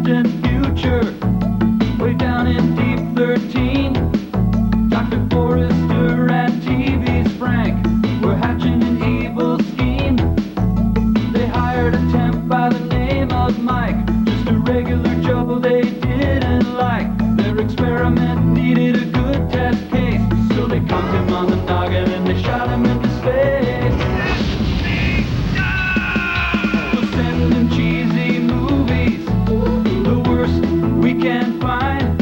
distant future, way down in deep 13. Dr. Forrester and TV's Frank were hatching an evil scheme. They hired a temp by the name of Mike, just a regular Joe they didn't like. Their experiment needed a good test case, so they conked him on the noggin and they shot him into space. We'll send him cheesy movies, the worst we can find.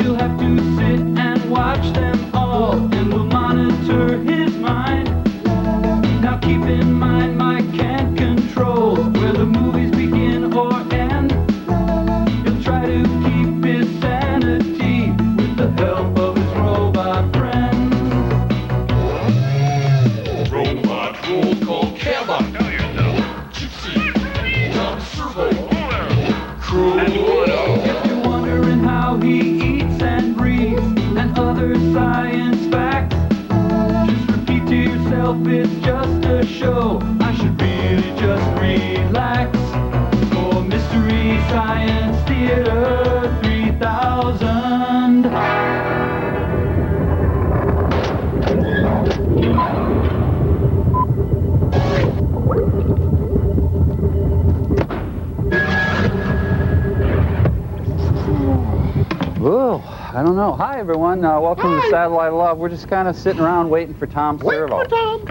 He'll have to sit and watch them all, and we'll monitor his mind. Now keep in mind, Mike can't control where the movies begin or end. He'll try to keep his sanity with the help of his robot friends. Robot roll call camera. Gypsy, Tom Servo, Crew. If you're wondering how he eats and breathes and other science facts, just repeat to yourself, it's just a show. I should really just relax. For Mystery Science Theater 3000. Ooh, I don't know. Hi, everyone. Welcome to Satellite Love. We're just kind of sitting around waiting for Tom Servo.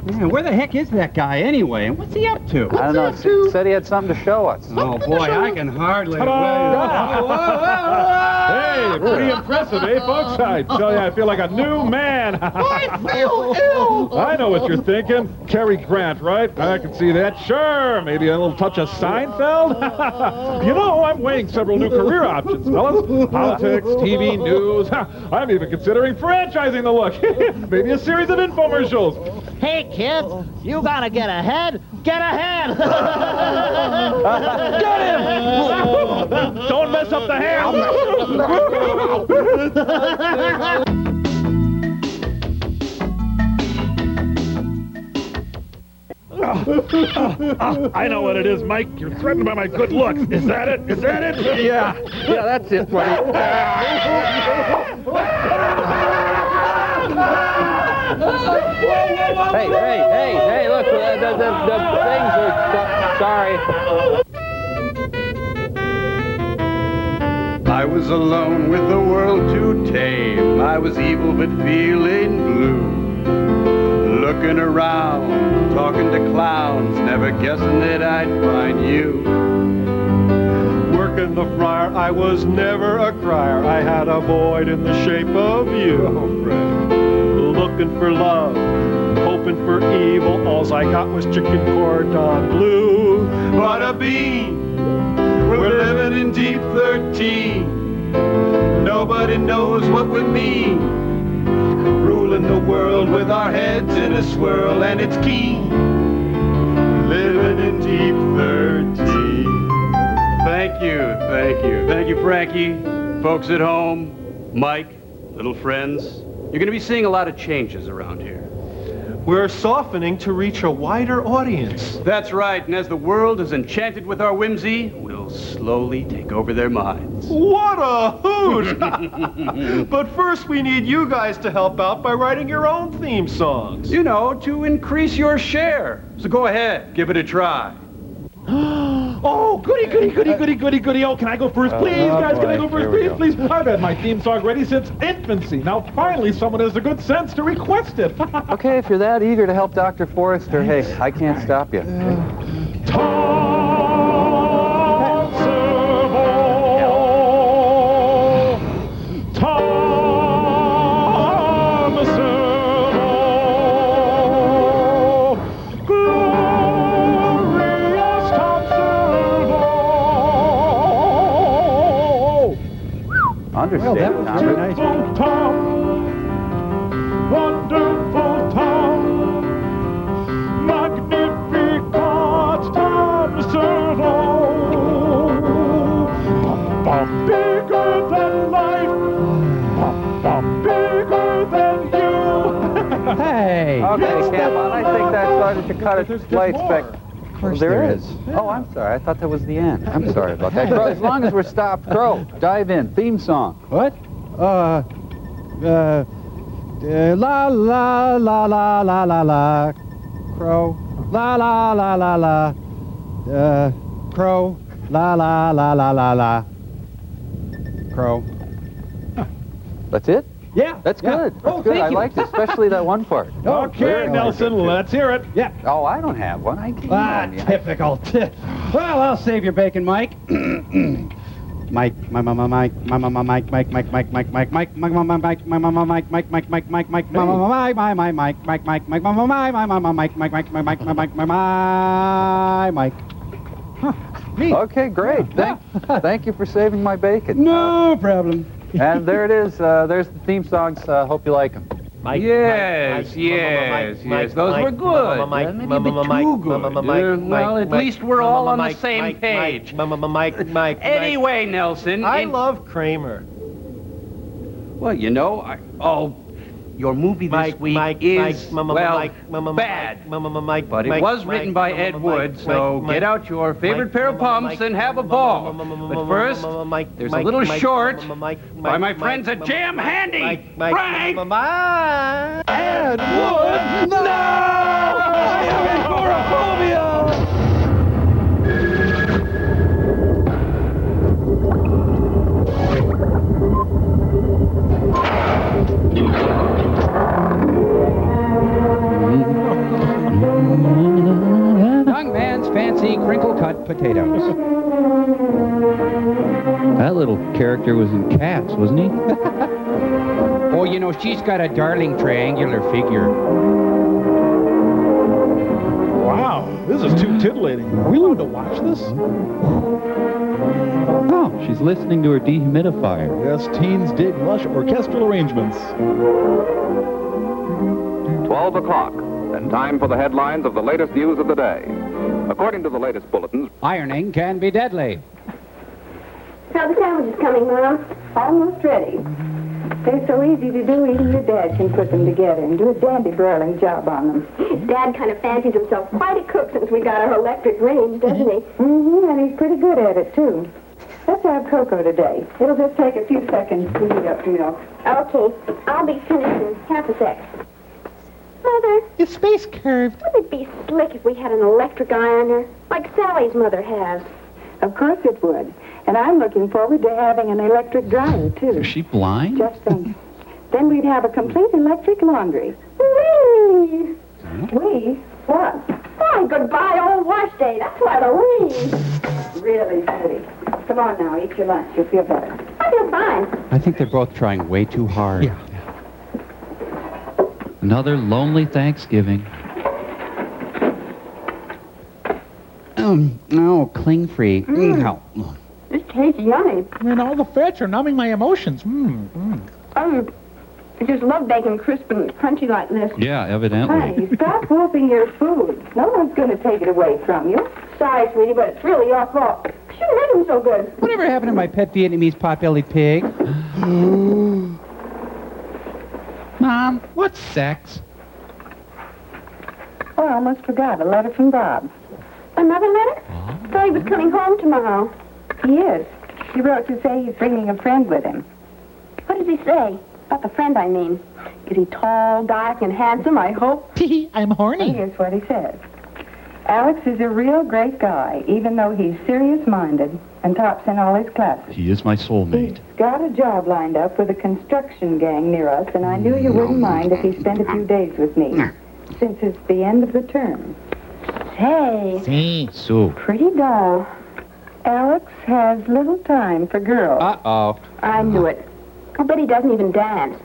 Man, where the heck is that guy anyway? And what's he up to? I don't know. Said he had something to show us. Oh, boy, I can hardly wait. Hey, pretty impressive, eh, folks? I tell you, I feel like a new man. I feel ill. I know what you're thinking. Cary Grant, right? I can see that. Sure, maybe a little touch of Seinfeld. You know, I'm weighing several new career options, fellas. Politics, TV, news. I'm even considering franchising the look. Maybe a series of infomercials. Hey, kids, you gotta get ahead. Get ahead. Get him! Don't mess up the hair. I know what it is, Mike. You're threatened by my good looks. Is that it? Is that it? Yeah, that's it, buddy. Hey, look, the things are... Sorry. I was alone with the world to tame. I was evil but feeling blue. Looking around, talking to clowns, never guessing that I'd find you. Working the friar, I was never a crier. I had a void in the shape of you. Looking for love, hoping for evil. All I got was chicken cordon bleu. Bada bean, we're living in deep 13. Nobody knows what we mean. Ruling the world with our heads in a swirl, and it's keen. Living in deep 13. Thank you, Frankie. Folks at home, Mike, little friends. You're going to be seeing a lot of changes around here. We're softening to reach a wider audience. That's right, and as the world is enchanted with our whimsy, we'll slowly take over their minds. What a hoot! But first we need you guys to help out by writing your own theme songs. You know, to increase your share. So go ahead, give it a try. Oh, goody. Oh, can I go first, please, guys? Can I go first, please? I've had my theme song ready since infancy. Now, finally, someone has the good sense to request it. Okay, if you're that eager to help Dr. Forrester, hey, I can't stop you. Tom Servo. Tom Servo. Glorious Tom Servo. Understand, Well, that was very nice. Tom. Wonderful Tom. Magnificat Tom Servo. Bigger than life. Bigger than you. Hey! Okay, Cam, I think that started to cut its light spec. course there is. Oh, I'm sorry. I thought that was the end. I'm sorry about that. Crow, as long as we're stopped, Crow, dive in. Theme song. What? La la la la la la la. Crow. La la la la la. Crow. La la la la la la. Crow. That's it? Yeah. That's good. That's Oh, good. thank I you. liked it, especially that one part. Okay, Nelson, let's hear it. Yeah. Oh, I don't have one. I can't. Ah, typical. Well, I'll save your bacon, Mike. Mike, my mama, Mike, my mama, Mike, Mike, Mike, Mike, Mike, Mike, Mike, my mama, Mike, my mama, Mike, Mike, Mike, Mike, Mike, Mike, my mama, Mike, my Mike, Mike, Mike, Mike, mama, my mama, Mike, Mike, Mike, my Mike, my Mike, my Mike. Okay, great. Thank you for saving my bacon. No problem. And there it is. There's the theme songs. Hope you like them. Yes. Those were good. Maybe a bit too good. Well, at least we're all on the same page. Mike. Anyway, Nelson. I love Kramer. Well, you know, your movie this week is, bad. But it was written by Ed Wood, so get out your favorite pair of pumps and have a ball. But first, there's a little short by my friends at Jam Handy. Frank! Ed Wood! No! I have agoraphobia! Young man's fancy crinkle-cut potatoes. That little character was in Cats, wasn't he? Oh, you know, she's got a darling triangular figure. Wow, this is too titillating. Are we allowed to watch this? Oh, she's listening to her dehumidifier. Yes, teens dig lush orchestral arrangements. 12 o'clock, and time for the headlines of the latest news of the day. According to the latest bulletins, Ironing can be deadly. How the sandwiches coming, Mom? Almost ready. They're so easy to do, even your dad can put them together and do a dandy broiling job on them. Dad kind of fancies himself quite a cook since we got our electric range, doesn't he? Mm-hmm, and he's pretty good at it, too. Let's have cocoa today. It'll just take a few seconds to heat up, you know. Okay, I'll be finished in half a sec. Mother, It's space curved. wouldn't it be slick if we had an electric ironer, like Sally's mother has? Of course it would. And I'm looking forward to having an electric dryer, too. Is she blind? Just think. Then we'd have a complete electric laundry. Whee! We? What? Why, goodbye, old wash day. That's why the whee. Really, Judy. Come on now, eat your lunch. You'll feel better. I feel fine. I think they're both trying way too hard. Yeah. Another lonely Thanksgiving. No, cling-free. No. This tastes yummy. And all the fats are numbing my emotions. I just love bacon crisp and crunchy like this. Yeah, evidently. Honey, stop wolfing your food. No one's going to take it away from you. Sorry, sweetie, but it's really your fault. You made them so good. Whatever happened to my pet Vietnamese pot-bellied pig? Mom, what's sex? Oh, I almost forgot. A letter from Bob. Another letter? Thought he was coming home tomorrow. He is. He wrote to say he's bringing a friend with him. What does he say? About the friend, I mean. Is he tall, dark, and handsome, I hope? I'm horny. Here's what he says. Alex is a real great guy, even though he's serious-minded and tops in all his classes. He is my He's soulmate. got a job lined up with a construction gang near us, and I knew you wouldn't mind if he spent a few days with me, since it's the end of the term. Say, See. So, pretty dull. Alex has little time for girls, Uh-oh. I knew it. I bet he doesn't even dance.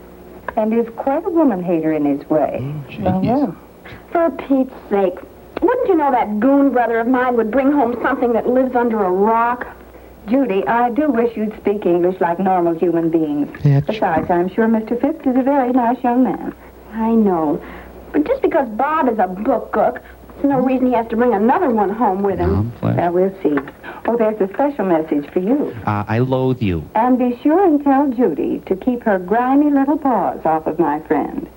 and is quite a woman-hater in his way. jeez. yeah. For Pete's sake. Wouldn't you know that goon brother of mine would bring home something that lives under a rock? Judy, I do wish you'd speak English like normal human beings. That's Besides, I'm sure Mr. Phipps is a very nice young man. I know. But just because Bob is a book cook, there's no reason he has to bring another one home with him. Well, we'll see. Oh, there's a special message for you. I loathe you. And be sure and tell Judy to keep her grimy little paws off of my friend.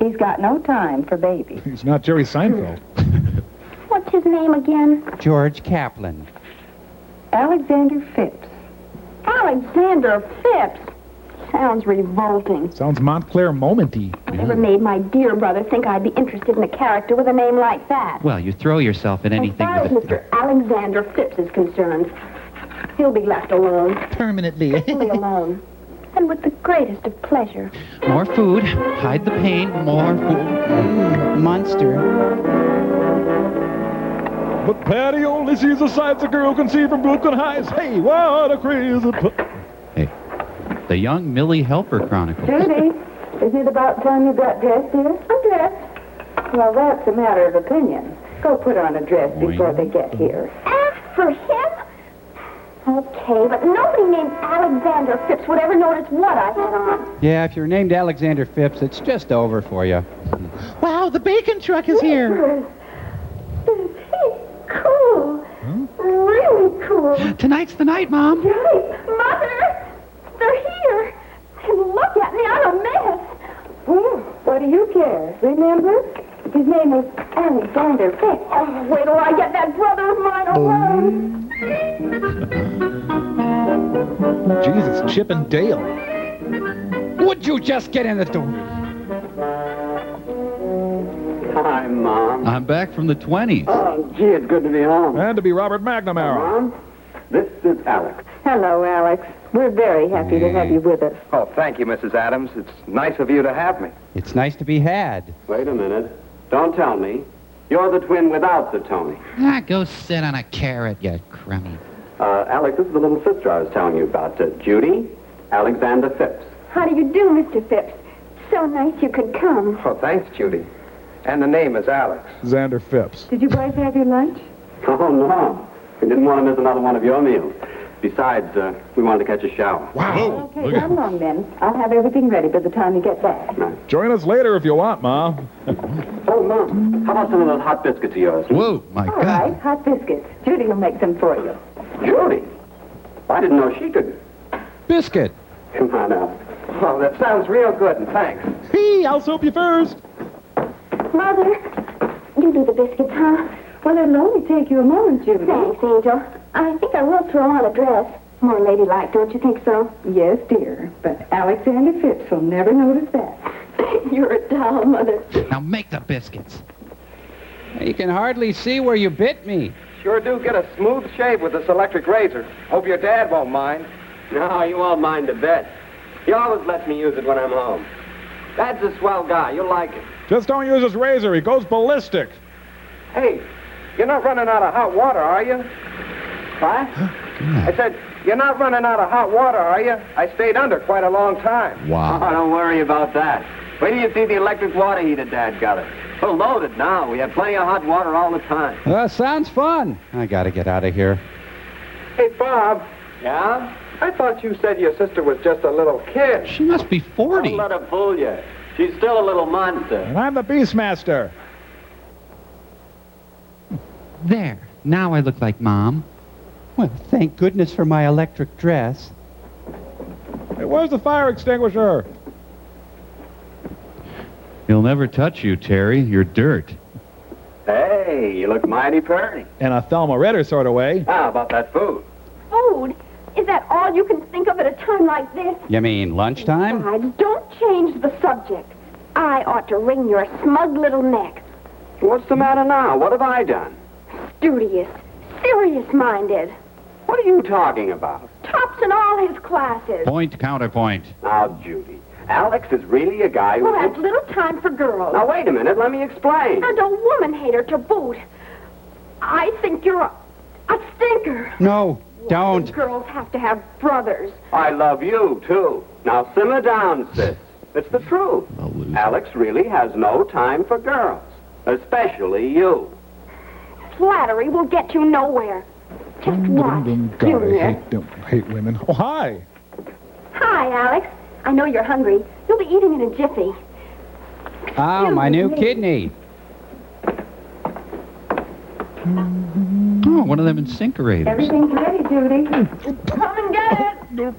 He's got no time for babies. He's not Jerry Seinfeld. What's his name again? George Kaplan. Alexander Phipps. Alexander Phipps. Sounds revolting. Sounds Montclair momenty. Never made my dear brother think I'd be interested in a character with a name like that. Well, you throw yourself in anything As far as with Mr. Alexander Phipps is concerned, he'll be left alone. Permanently. Totally alone. And with the greatest of pleasure. more food. Hide the pain. More food. Monster. But Patty only sees the sights a girl can see from broken eyes. Hey, what a crazy... Hey, the young Millie Helper Chronicles. Judy, isn't it about time you got dressed, dear? I'm dressed. Well, that's a matter of opinion. Go put on a dress before they get here. Ask for him? Okay, but nobody named Alexander Phipps would ever notice what I had on. Yeah, if you're named Alexander Phipps, it's just over for you. Wow, the bacon truck is here. Cool. Really cool. Tonight's the night, Mom. Right. Mother! They're here. And look at me, I'm a mess. Well, what do you care? Remember? His name is Alexander Phipps. Oh, wait till I get that brother of mine alone. Jesus, Chip and Dale. Would you just get in the door? Hi, Mom. I'm back from the 20s. Oh, gee, it's good to be home. And to be Robert McNamara. Mom, this is Alex. Hello, Alex. We're very happy to have you with us. Oh, thank you, Mrs. Adams. It's nice of you to have me. It's nice to be had. Wait a minute. Don't tell me. You're the twin without the Tony. Ah, go sit on a carrot, you crummy. Alex, this is the little sister I was telling you about. Judy, Alexander Phipps. How do you do, Mr. Phipps? So nice you could come. Oh, thanks, Judy. And the name is Alex. Xander Phipps. Did you boys have your lunch? Oh, no. We didn't want to miss another one of your meals. Besides, we wanted to catch a shower. Wow. Okay, come along then. I'll have everything ready by the time you get back. Join us later if you want, Mom. Oh, Mom, how about some of those hot biscuits of yours? Whoa, my All God. right, hot biscuits. Judy will make them for you. Judy? I didn't know she could. Biscuit. Come on out. Oh, that sounds real good, and thanks. Hey, I'll soap you first. Mother, you do the biscuits, huh? Well, it'll only take you a moment, Judy. Thanks, Angel. I think I will throw on a dress. More ladylike, don't you think so? Yes, dear. But Alexander Phipps will never notice that. You're a doll, Mother. Now make the biscuits. You can hardly see where you bit me. Sure do get a smooth shave with this electric razor. Hope your dad won't mind. No, you won't mind a bit. He always lets me use it when I'm home. Dad's a swell guy. You'll like it. Just don't use his razor. He goes ballistic. Hey, you're not running out of hot water, are you? What? I said, you're not running out of hot water, are you? I stayed under quite a long time. Wow. Oh, don't worry about that. Wait till you see the electric water heater Dad got it. We're loaded now. We have plenty of hot water all the time. Sounds fun. I gotta get out of here. Hey, Bob, Yeah? I thought you said your sister was just a little kid. She must be 40. Don't let her fool you. She's still a little monster. And I'm the Beastmaster. There. Now I look like Mom. Well, thank goodness for my electric dress. Hey, where's the fire extinguisher? He'll never touch you, Terry. You're dirt. Hey, you look mighty pretty. In a Thelma Ritter sort of way. How about that food? Food? Is that all you can think of at a time like this? You mean lunchtime? Besides, don't change the subject. I ought to wring your smug little neck. What's the matter now? What have I done? Studious, serious-minded. What are you talking about? Tops in all his classes. Point, counterpoint. Now, Judy, Alex is really a guy who... Who has little time for girls. Now, wait a minute. Let me explain. And a woman-hater to boot. I think you're a stinker. No, don't. Girls have to have brothers. I love you, too. Now, simmer down, sis. It's the truth. Alex really has no time for girls. Especially you. Flattery will get you nowhere. Just watch, God, Junior. I hate women. Oh, hi. Hi, Alex. I know you're hungry. You'll be eating in a jiffy. Ah, my new kidney. Oh, one of them incinerators. Everything's ready, Judy. Come and get it.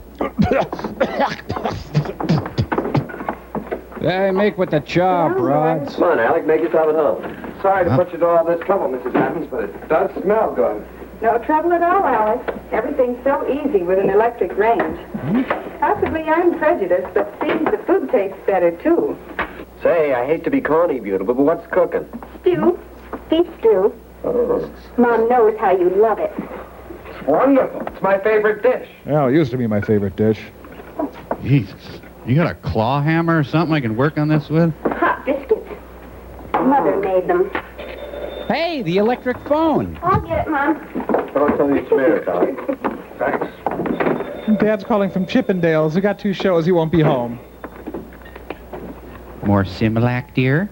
Hey, make with the chop, Rods. Come on, Alex, make yourself at home. sorry to put you to all this trouble, Mrs. Adams, but it does smell good. No trouble at all, Alice. Everything's so easy with an electric range. Possibly I'm prejudiced, but seems the food tastes better, too. Say, I hate to be corny, beautiful, but what's cooking? Stew. Beef stew. Oh, Mom knows how you love it. it's wonderful. It's my favorite dish. Well, it used to be my favorite dish. Jesus. You got a claw hammer or something I can work on this with? Hot biscuits. Mother made them. Hey, the electric phone. I'll get it, Mom. Throw some of these tomatoes out. Thanks. Dad's calling from Chippendales. He got 2 shows. He won't be home. More Similac, dear?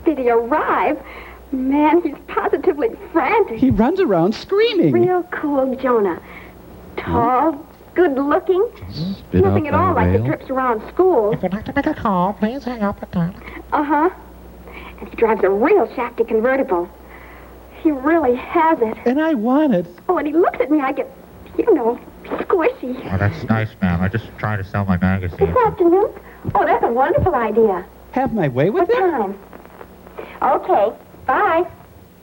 Did he arrive? Man, he's positively frantic. He runs around screaming. Real cool Jonah. Tall, good looking. Spit Nothing out at all that like the rail. trips around school. If you'd like to make a call, please hang up again. Uh-huh. And he drives a real shafty convertible. He really has it. And I want it. Oh, and he looks at me, I get, squishy. Oh, that's nice, ma'am. I just trying to sell my magazine. This afternoon? Oh, that's a wonderful idea. Have my way with What it? time? Okay. Bye.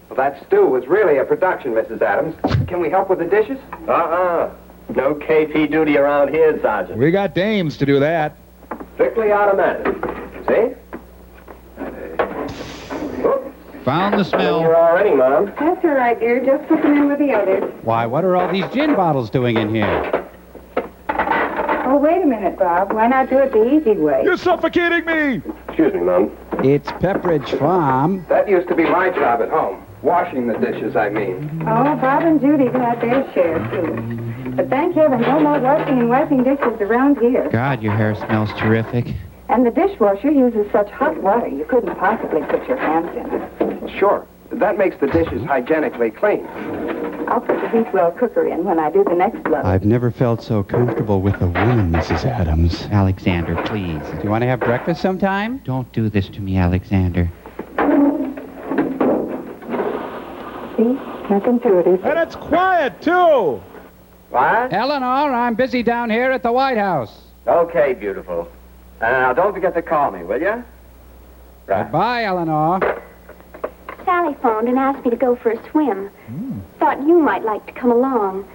Well, that stew was really a production, Mrs. Adams. Can we help with the dishes? No KP duty around here, Sergeant. We got dames to do that. Strictly automatic. See? Found the You're smell. already, Mom. That's all right, dear. Just put them in with the others. Why, what are all these gin bottles doing in here? Oh, wait a minute, Bob. Why not do it the easy way? You're suffocating me! Excuse me, Mom. It's Pepperidge Farm. That used to be my job at home. Washing the dishes, I mean. Oh, Bob and Judy's had their share, too. But thank heaven, no more washing and wiping dishes around here. God, your hair smells terrific. And the dishwasher uses such hot water, you couldn't possibly put your hands in it. Sure. That makes the dishes hygienically clean. I'll put the Heatwell cooker in when I do the next load. I've never felt so comfortable with a woman, Mrs. Adams. Alexander, please. Do you want to have breakfast sometime? Don't do this to me, Alexander. See? Nothing to it, is And it's quiet, too! What? Eleanor, I'm busy down here at the White House. Okay, beautiful. Now, don't forget to call me, will you? Right. Goodbye, Eleanor. Sally phoned and asked me to go for a swim. Thought you might like to come along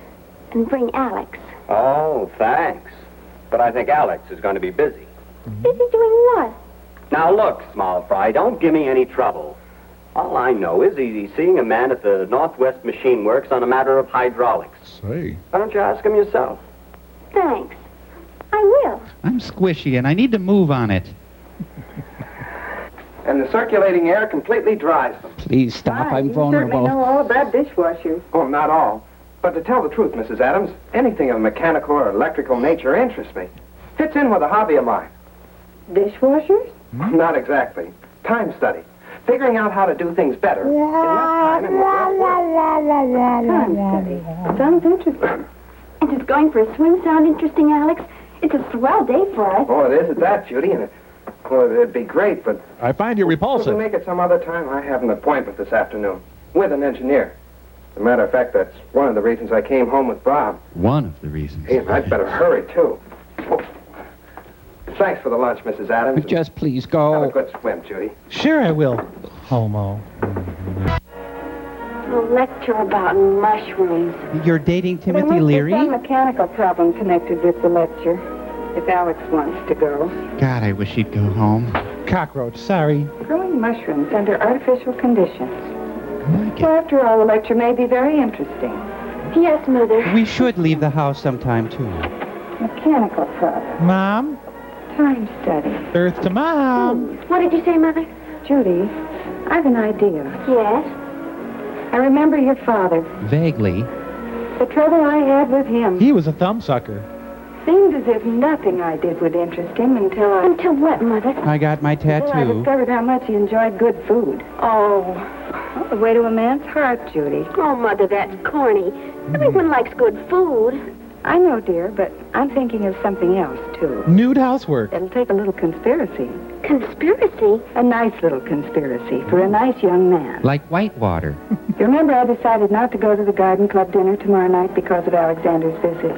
and bring Alex. Oh, thanks. But I think Alex is going to be busy. Busy doing what? Now, look, small fry, don't give me any trouble. All I know is he's seeing a man at the Northwest Machine Works on a matter of hydraulics. Say. Why don't you ask him yourself? Thanks. I will. I'm squishy and I need to move on it. And the circulating air completely dries them. Please stop. I'm You certainly know vulnerable. all about dishwashers. Oh, not all. But to tell the truth, Mrs. Adams, anything of mechanical or electrical nature interests me. Fits in with a hobby of mine. Dishwashers? Not exactly. Time study. Figuring out how to do things better. In less time and with less work. Time study. Sounds interesting. And does going for a swim sound interesting, Alex? It's a swell day for us. Oh, it is at that, Judy, and it'd be great, but I find you if we repulsive. make it some other time, I have an appointment this afternoon with an engineer. As a matter of fact, that's one of the reasons I came home with Bob. One of the reasons. Hey, and I'd better hurry, too. Oh. Thanks for the lunch, Mrs. Adams. Just please Have a go. good swim, Judy. Sure I will. Homo. A lecture about mushrooms. You're dating There Timothy must Leary? be some mechanical problem connected with the lecture. If Alex wants to go. God, I wish he'd go home. Cockroach, sorry. Growing mushrooms under artificial conditions. Like Well, it. after all, the lecture may be very interesting. Yes, Mother. We should leave the house sometime, too. Mechanical problem. Mom? Time study. Earth to Mom. What did you say, Mother? Judy, I've an idea. Yes. I remember your father. Vaguely. The trouble I had with him. He was a thumbsucker. Seemed as if nothing I did would interest him until Until what, Mother? I got my until I tattoo. discovered how much he enjoyed good food. Oh. Well, the way to a man's heart, Judy. Oh, Mother, that's corny. Everyone likes good food. I know, dear, but I'm thinking of something else, too. Nude housework. It'll take a little conspiracy. Conspiracy? A nice little conspiracy for a nice young man. Like Whitewater. You remember I decided not to go to the Garden Club dinner tomorrow night because of Alexander's visit?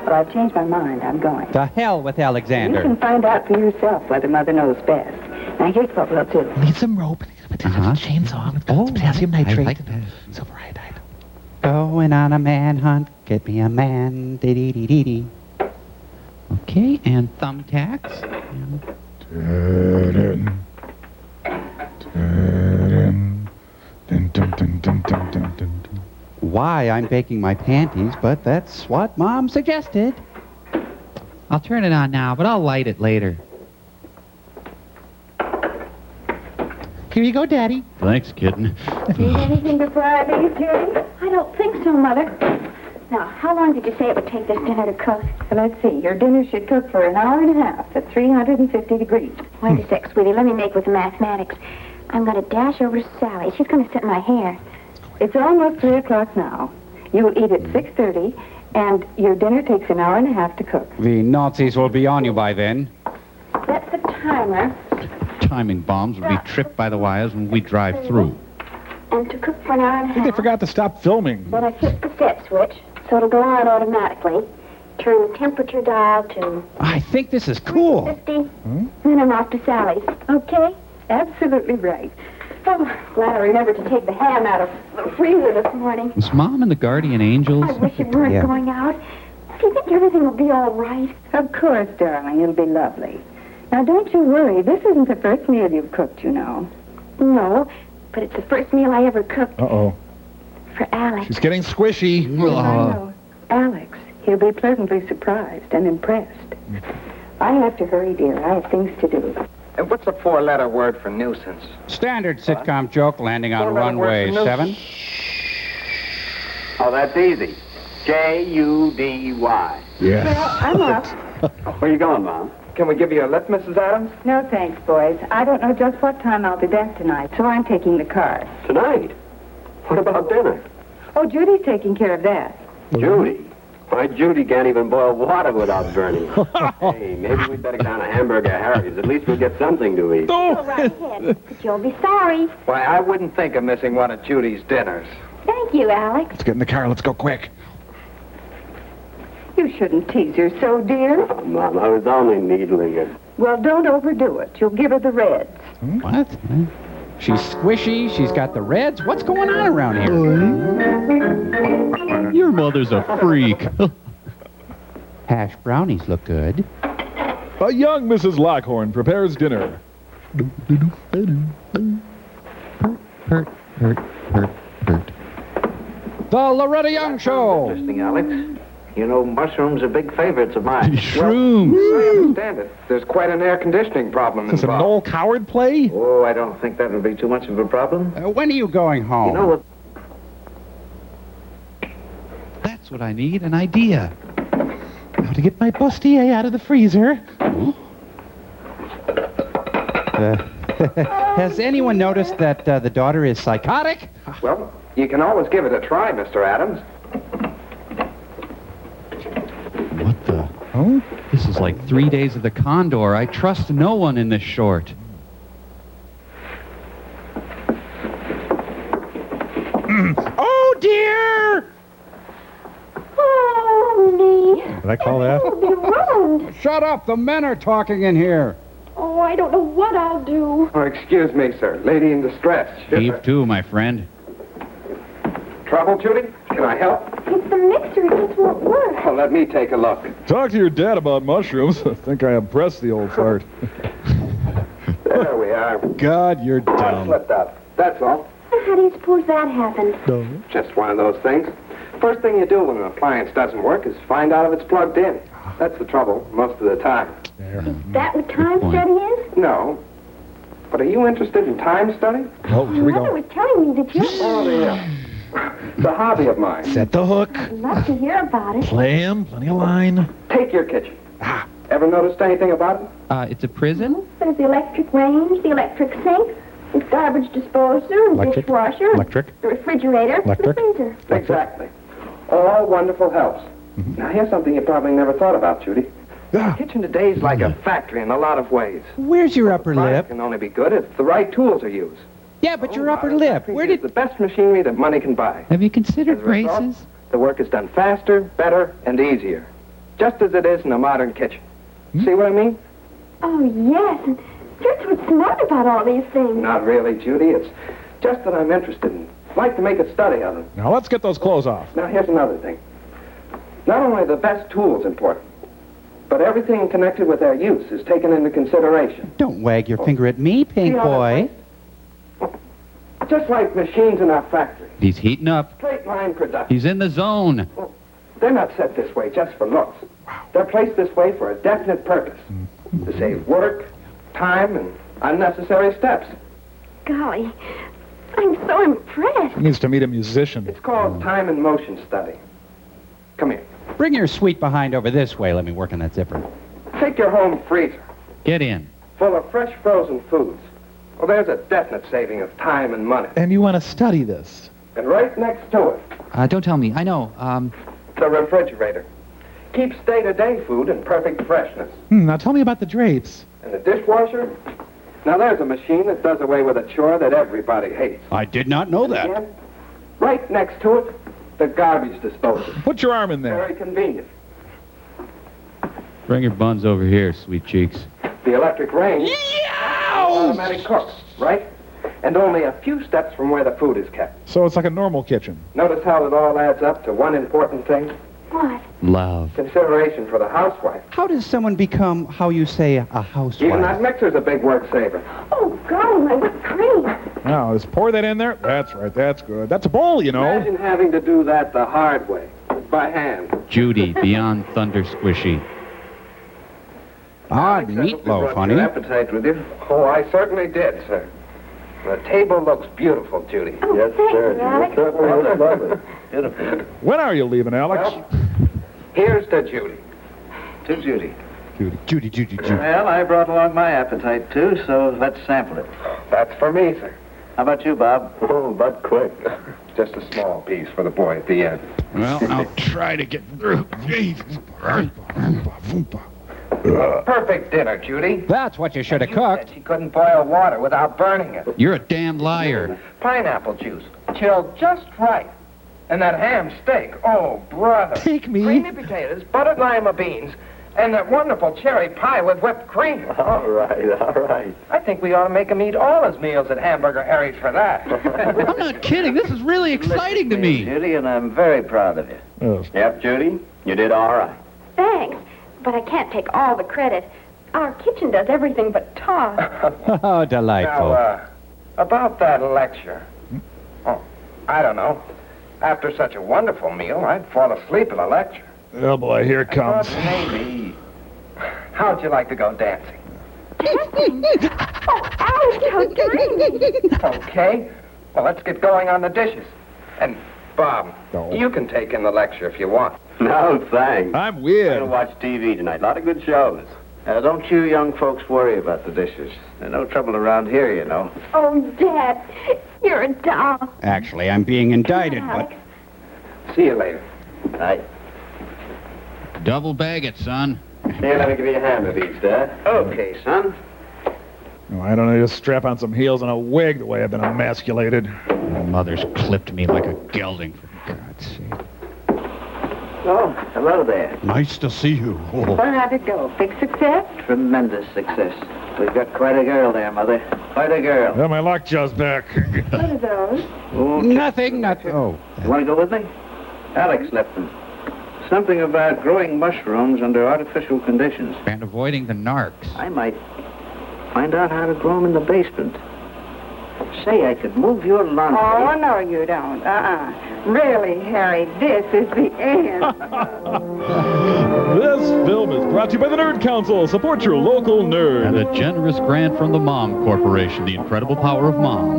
Well, I've changed my mind. I'm going. To hell with You Alexander. can find out for yourself whether Mother knows best. Now, here's what we'll do. Need some rope, chainsaw, some potassium nitrate, I like that. silver iodide. Going on a manhunt, get me a man, dee-dee-dee-dee-dee. Okay, and thumbtacks. Why I'm baking my panties, but that's what Mom suggested. I'll turn it on now, but I'll light it later. Here you go, Daddy. Thanks, kitten. Need anything before I leave, Judy? I don't think so, Mother. Now, how long did you say it would take this dinner to cook? Well, let's see. Your dinner should cook for an hour and a half at 350 degrees. Wait a sec, sweetie. Let me make with the mathematics. I'm going to dash over to Sally. She's going to set my hair. It's almost 3 o'clock now. You'll eat at 6:30, and your dinner takes an hour and a half to cook. The Nazis will be on you by then. That's the timer. Timing bombs will be tripped by the wires when we drive through. And to cook for an hour and a I think they half, forgot to stop filming. then I flip the set switch, so it'll go on automatically. Turn the temperature dial to I think this is cool. 50. Then I'm off to Sally's. Okay? Absolutely right. Oh, glad I remembered to take the ham out of the freezer this morning. Is Mom and the Guardian Angels? I wish it weren't Yeah. going out. Do you think everything will be all right? Of course, darling. It'll be lovely. Now, don't you worry. This isn't the first meal you've cooked, you know. No, but it's the first meal I ever cooked Uh-oh. for Alex. She's getting squishy. I know. Alex, he'll be pleasantly surprised and impressed. I have to hurry, dear. I have things to do. What's a four-letter word for nuisance? Standard sitcom joke landing on Four-letter runway word for 7. Oh, that's easy. J-U-D-Y. Yeah. Well, I'm off. Where you going, Mom? Can we give you a lift, Mrs. Adams? No, thanks, boys. I don't know just what time I'll be back tonight, so I'm taking the car. Tonight? What about dinner? Oh, Judy's taking care of that. Judy? Why, Judy can't even boil water without burning. Hey, maybe we'd better get down to Hamburger Harry's. At least we'll get something to eat. Go right ahead, but you'll be sorry. Why, I wouldn't think of missing one of Judy's dinners. Thank you, Alex. Let's get in the car. Let's go quick. You shouldn't tease her so, dear. Oh, Mom, I was only needling it. Well, don't overdo it. You'll give her the reds. What? She's squishy. She's got the reds. What's going on around here? Your mother's a freak. Hash brownies look good. A young Mrs. Lockhorn prepares dinner. Hurt. The Loretta Young Show. Interesting, Alex. You know, mushrooms are big favorites of mine. Shrooms. I understand it. There's quite an air conditioning problem Is this a involved. Noel Coward play? Oh, I don't think that would be too much of a problem. When are you going home? You know what? That's what I need, an idea. Now to get my bustier out of the freezer. Has anyone noticed that the daughter is psychotic? Well, you can always give it a try, Mr. Adams. What the? Oh? This is like 3 days of the Condor. I trust no one in this short. Oh, dear! Oh, me. Did I call that? I'll be ruined. Shut up! The men are talking in here. Oh, I don't know what I'll do. Oh, excuse me, sir. Lady in distress. Heave to, my friend. Trouble, Judy? Can I help? It's the mixer. It just won't work. Oh, let me take a look. Talk to your dad about mushrooms. I think I impressed the old fart. There we are. God, you're I dumb. slipped out. That's all. How do you suppose that happened? Just one of those things. First thing you do when an appliance doesn't work is find out if it's plugged in. That's the trouble most of the time. Is that what time study is? No. But are you interested in time study? Oh, here we Mother go. was telling me that you... Oh, yeah. It's a hobby of mine. Set the hook. I'd love to hear about it. Play him. Plenty of line. Take your kitchen. Ever noticed anything about it? It's a prison? There's the electric range, the electric sink, the garbage disposer, and Electric. dishwasher, Electric. the refrigerator, Electric. the freezer. Exactly. All wonderful helps. Now, here's something you probably never thought about, Judy. The kitchen today is like a factory in a lot of ways. Where's your upper Product lip? can only be good if the right tools are used. Yeah, but your upper lip. Where did... the best machinery that money can buy. Have you considered As a result, braces? The work is done faster, better, and easier. just as it is in a modern kitchen. See what I mean? Oh, yes. And you're so smart about all these things. Not really, Judy. It's just that I'm interested and like to make a study of them. Now, let's get those clothes off. Now, here's another thing. Not only the best tools important, but everything connected with their use is taken into consideration. Don't wag your finger at me, Pink See how Boy. Just like machines in our factory. He's heating up. Straight line production. He's in the zone. They're not set this way just for looks. They're placed this way for a definite purpose. To save work, time, and unnecessary steps. Golly, I'm so impressed. He needs to meet a musician. It's called time and motion study. Come here. Bring your sweet behind over this way. Let me work on that zipper. Take your home freezer, Get in. full of fresh frozen foods. Well, there's a definite saving of time and money. And you want to study this? And right next to it, Don't tell me. I know. the refrigerator. Keeps day-to-day food in perfect freshness. Now tell me about the drapes. And the dishwasher? Now there's a machine that does away with a chore that everybody hates. I did not know that. And right next to it, the garbage disposal. Put your arm in there. Very convenient. Bring your buns over here, sweet cheeks. The electric range. Automatic cook, right? And only a few steps from where the food is kept. So it's like a normal kitchen. Notice how it all adds up to one important thing? What? Love. Consideration for the housewife. How does someone become, how you say, a Even housewife? that mixer's a big work saver. Oh, golly, my whipped cream. Now, just pour that in there. That's right. That's good. That's a bowl, you know. Imagine having to do that the hard way, by hand. Judy, beyond thunder squishy. Odd I hope you meatloaf, brought honey. your appetite with you. Oh, I certainly did, sir. The table looks beautiful, Judy. Oh, yes, sir. Alex. Lovely. Beautiful. When are you leaving, Alex? Well, here's to Judy. To Judy. Judy. Well, I brought along my appetite, too, so let's sample it. That's for me, sir. How about you, Bob? Oh, but quick. Just a small piece for the boy at the end. Well, I'll try to get through. Perfect dinner, Judy. That's what you should have You cooked. said she couldn't boil water without burning it. You're a damn liar. Pineapple juice, chilled just right. And that ham steak, oh, brother. Take me. Creamy potatoes, buttered lima beans, and that wonderful cherry pie with whipped cream. All right. I think we ought to make him eat all his meals at Hamburger Harry's for that. I'm not kidding. This is really exciting to me. Judy, and I'm very proud of you. Yes. Yep, Judy, you did all right. Thanks. But I can't take all the credit. Our kitchen does everything but talk. Oh, delightful. Now, about that lecture. Oh, I don't know. After such a wonderful meal, I'd fall asleep in a lecture. Oh, boy, here it comes. Thought maybe. How'd you like to go dancing? Oh, Alex, how dreamy. Okay. Well, let's get going on the dishes. And, Bob, No. you can take in the lecture if you want. No, thanks. I'm I'm weird. going to watch TV tonight. A lot of good shows. Don't you young folks worry about the dishes. There's no trouble around here, you know. Oh, Dad, you're a doll. Actually, I'm being indicted, but... See you later. Night. Double bag it, son. Here, let me give you a hand with these, Dad. Okay, son. Oh, I don't know, just strap on some heels and a wig the way I've been emasculated. My mother's clipped me like a gelding, for God's sake. Oh, hello there. Nice to see you. Oh. Well, how'd it go? Big success? Tremendous success. We've got quite a girl there, Mother. Quite a girl. Well, my lockjaw's back. What are those? Oh, Nothing. Oh. You want to go with me? Alex left them. Something about growing mushrooms under artificial conditions. And avoiding the narcs. I might find out how to grow them in the basement. Say, I could move your laundry. Oh, no, you don't. Really, Harry, this is the end. This film is brought to you by the Nerd Council. Support your local nerd. And a generous grant from the Mom Corporation, the incredible power of mom.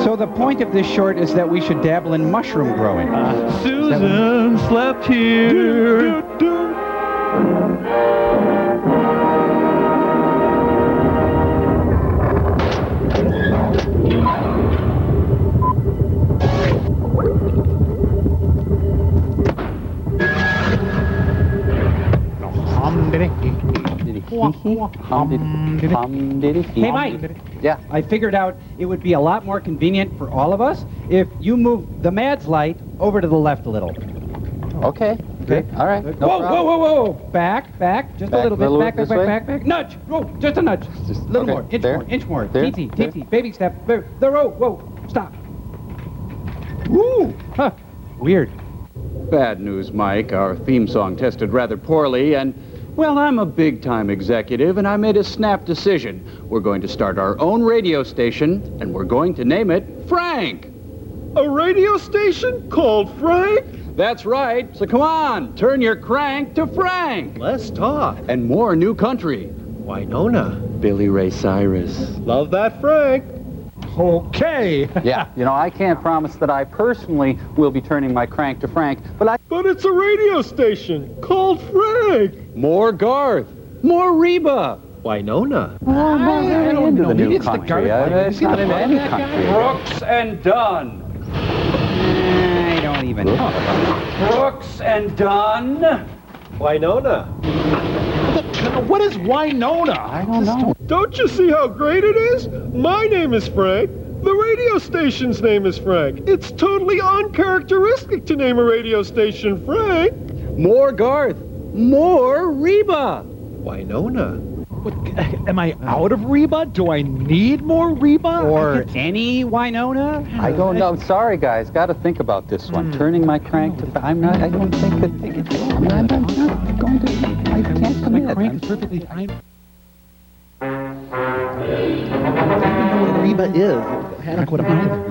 So the point of this short is that we should dabble in mushroom growing. Susan slept here. Hey, Mike. Yeah. I figured out it would be a lot more convenient for all of us if you move the Mads light over to the left a little. Okay. Good. All right. No whoa, problem. whoa, whoa, whoa. Back. Just a little bit. this way? Back. Nudge. Whoa, just a nudge. Just- A little okay, more. Inch more. there, TT. Baby step. The road. Whoa. Stop. Woo. Huh. Weird. Bad news, Mike. Our theme song tested rather poorly, and, well, I'm a big-time executive, and I made a snap decision. We're going to start our own radio station, and we're going to name it Frank. A radio station called Frank? That's right. So come on, turn your crank to Frank. Less talk. And more new country. Winona. Billy Ray Cyrus. Love that Frank. Okay. Yeah, I can't promise that I personally will be turning my crank to Frank, but But it's a radio station called Frank. More Garth. More Reba. Winona. I'm not very into the new It's the country. Garth Brooks. It's not into any country. Brooks and Dunn. I don't even know. Brooks and Dunn. Winona. What is Winona? I don't know. Don't you see how great it is? My name is Frank. The radio station's name is Frank. It's totally uncharacteristic to name a radio station Frank. More Garth. More Reba. Winona. Am I out of Reba? Do I need more Reba? Or any Winona? I don't know. Sorry, guys. Got to think about this one. Turning my crank to... I don't think that... I'm not going to... I can't commit. My crank is perfectly fine. I don't know what Reba is. Adequate amount.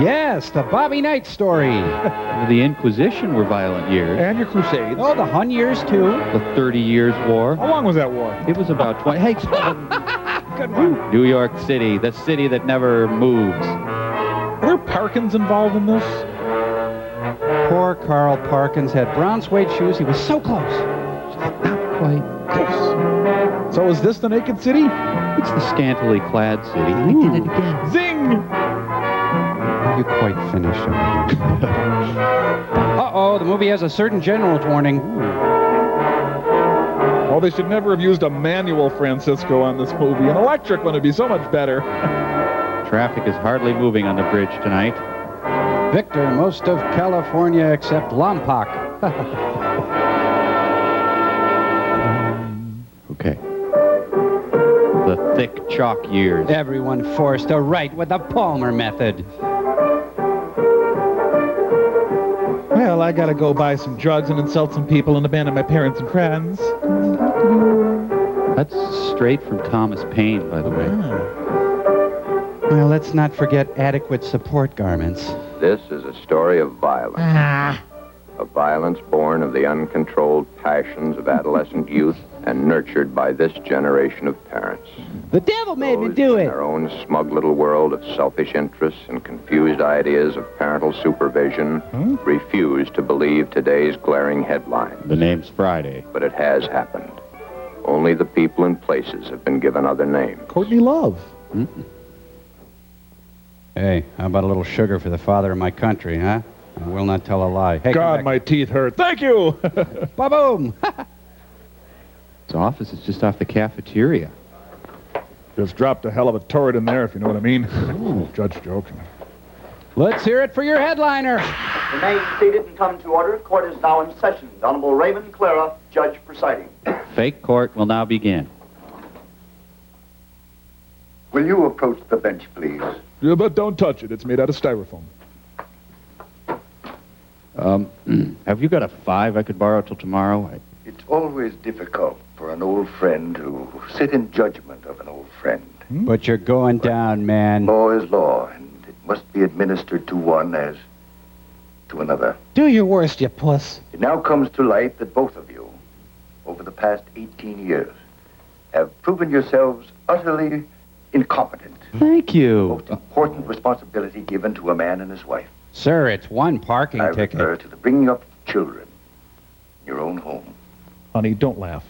Yes, the Bobby Knight story. The Inquisition were violent years. And your Crusades. Oh, the Hun years, too. The 30 Years' War. How long was that war? It was about 20... Hey, Good one. New York City, the city that never moves. Are there Parkins involved in this? Poor Carl Parkins had brown suede shoes. He was so close. Not quite close. So is this the Naked City? It's the scantily clad city. I did it again. Zing! You quite finished everything. Uh-oh, the movie has a certain general's warning. Oh, they should never have used a manual Francisco on this movie. An electric one would be so much better. Traffic is hardly moving on the bridge tonight. Victor, most of California except Lompoc. Okay. The thick chalk years. Everyone forced to write with the Palmer method. Well, I gotta go buy some drugs and insult some people and abandon my parents and friends. That's straight from Thomas Paine, by the way. Well, let's not forget adequate support garments. This is a story of violence. Of violence born of the uncontrolled passions of adolescent youth and nurtured by this generation of parents. The devil made me Those do in it. their own smug little world of selfish interests and confused ideas of parental supervision refuse to believe today's glaring headlines. The name's Friday. But it has happened. Only the people and places have been given other names. Courtney Love. Hey, how about a little sugar for the father of my country, huh? I will not tell a lie. Hey, God, my teeth hurt. Thank you! Ba-boom! His office is just off the cafeteria. Just dropped a hell of a turret in there, if you know what I mean. Judge joking. Let's hear it for your headliner. Remain seated and come to order. Court is now in session. The Honorable Raymond Clara, judge presiding. Fake court will now begin. Will you approach the bench, please? Yeah, but don't touch it. It's made out of styrofoam. Have you got a 5 I could borrow till tomorrow? It's always difficult for an old friend to sit in judgment of an old friend. But you're going down, man. Law is law, and it must be administered to one as to another. Do your worst, you puss. It now comes to light that both of you, over the past 18 years, have proven yourselves utterly incompetent. Thank you. Most important responsibility given to a man and his wife. Sir, it's one parking I ticket. refer to the bringing up of children in your own home. Honey, don't laugh.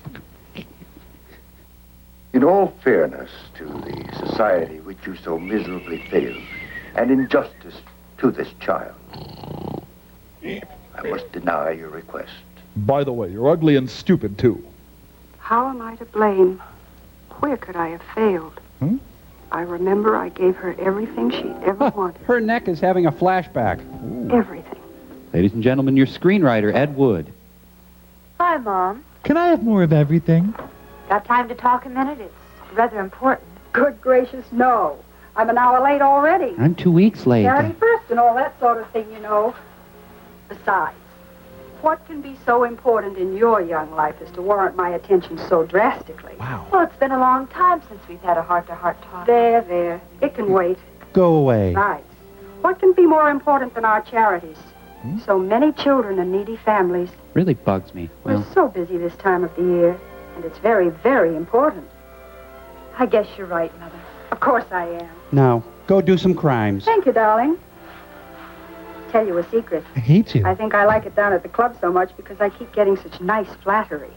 In all fairness to the society which you so miserably failed, and in justice to this child, I must deny your request. By the way, you're ugly and stupid, too. How am I to blame? Where could I have failed? I remember I gave her everything she ever wanted. Her neck is having a flashback. Everything. Ladies and gentlemen, your screenwriter, Ed Wood. Hi, Mom. Can I have more of everything? Got time to talk a minute? It's rather important. Good gracious, no. I'm an hour late already. I'm 2 weeks late. Charity first and all that sort of thing, you know. Besides, what can be so important in your young life as to warrant my attention so drastically? Wow. Well, it's been a long time since we've had a heart-to-heart talk. There. It can wait. Go away. Right. What can be more important than our charities? So many children and needy families. Really bugs me. We're so busy this time of the year, and it's very, very important. I guess you're right, Mother. Of course I am. Now, go do some crimes. Thank you, darling. Tell you a secret. I hate you. I think I like it down at the club so much because I keep getting such nice flattery.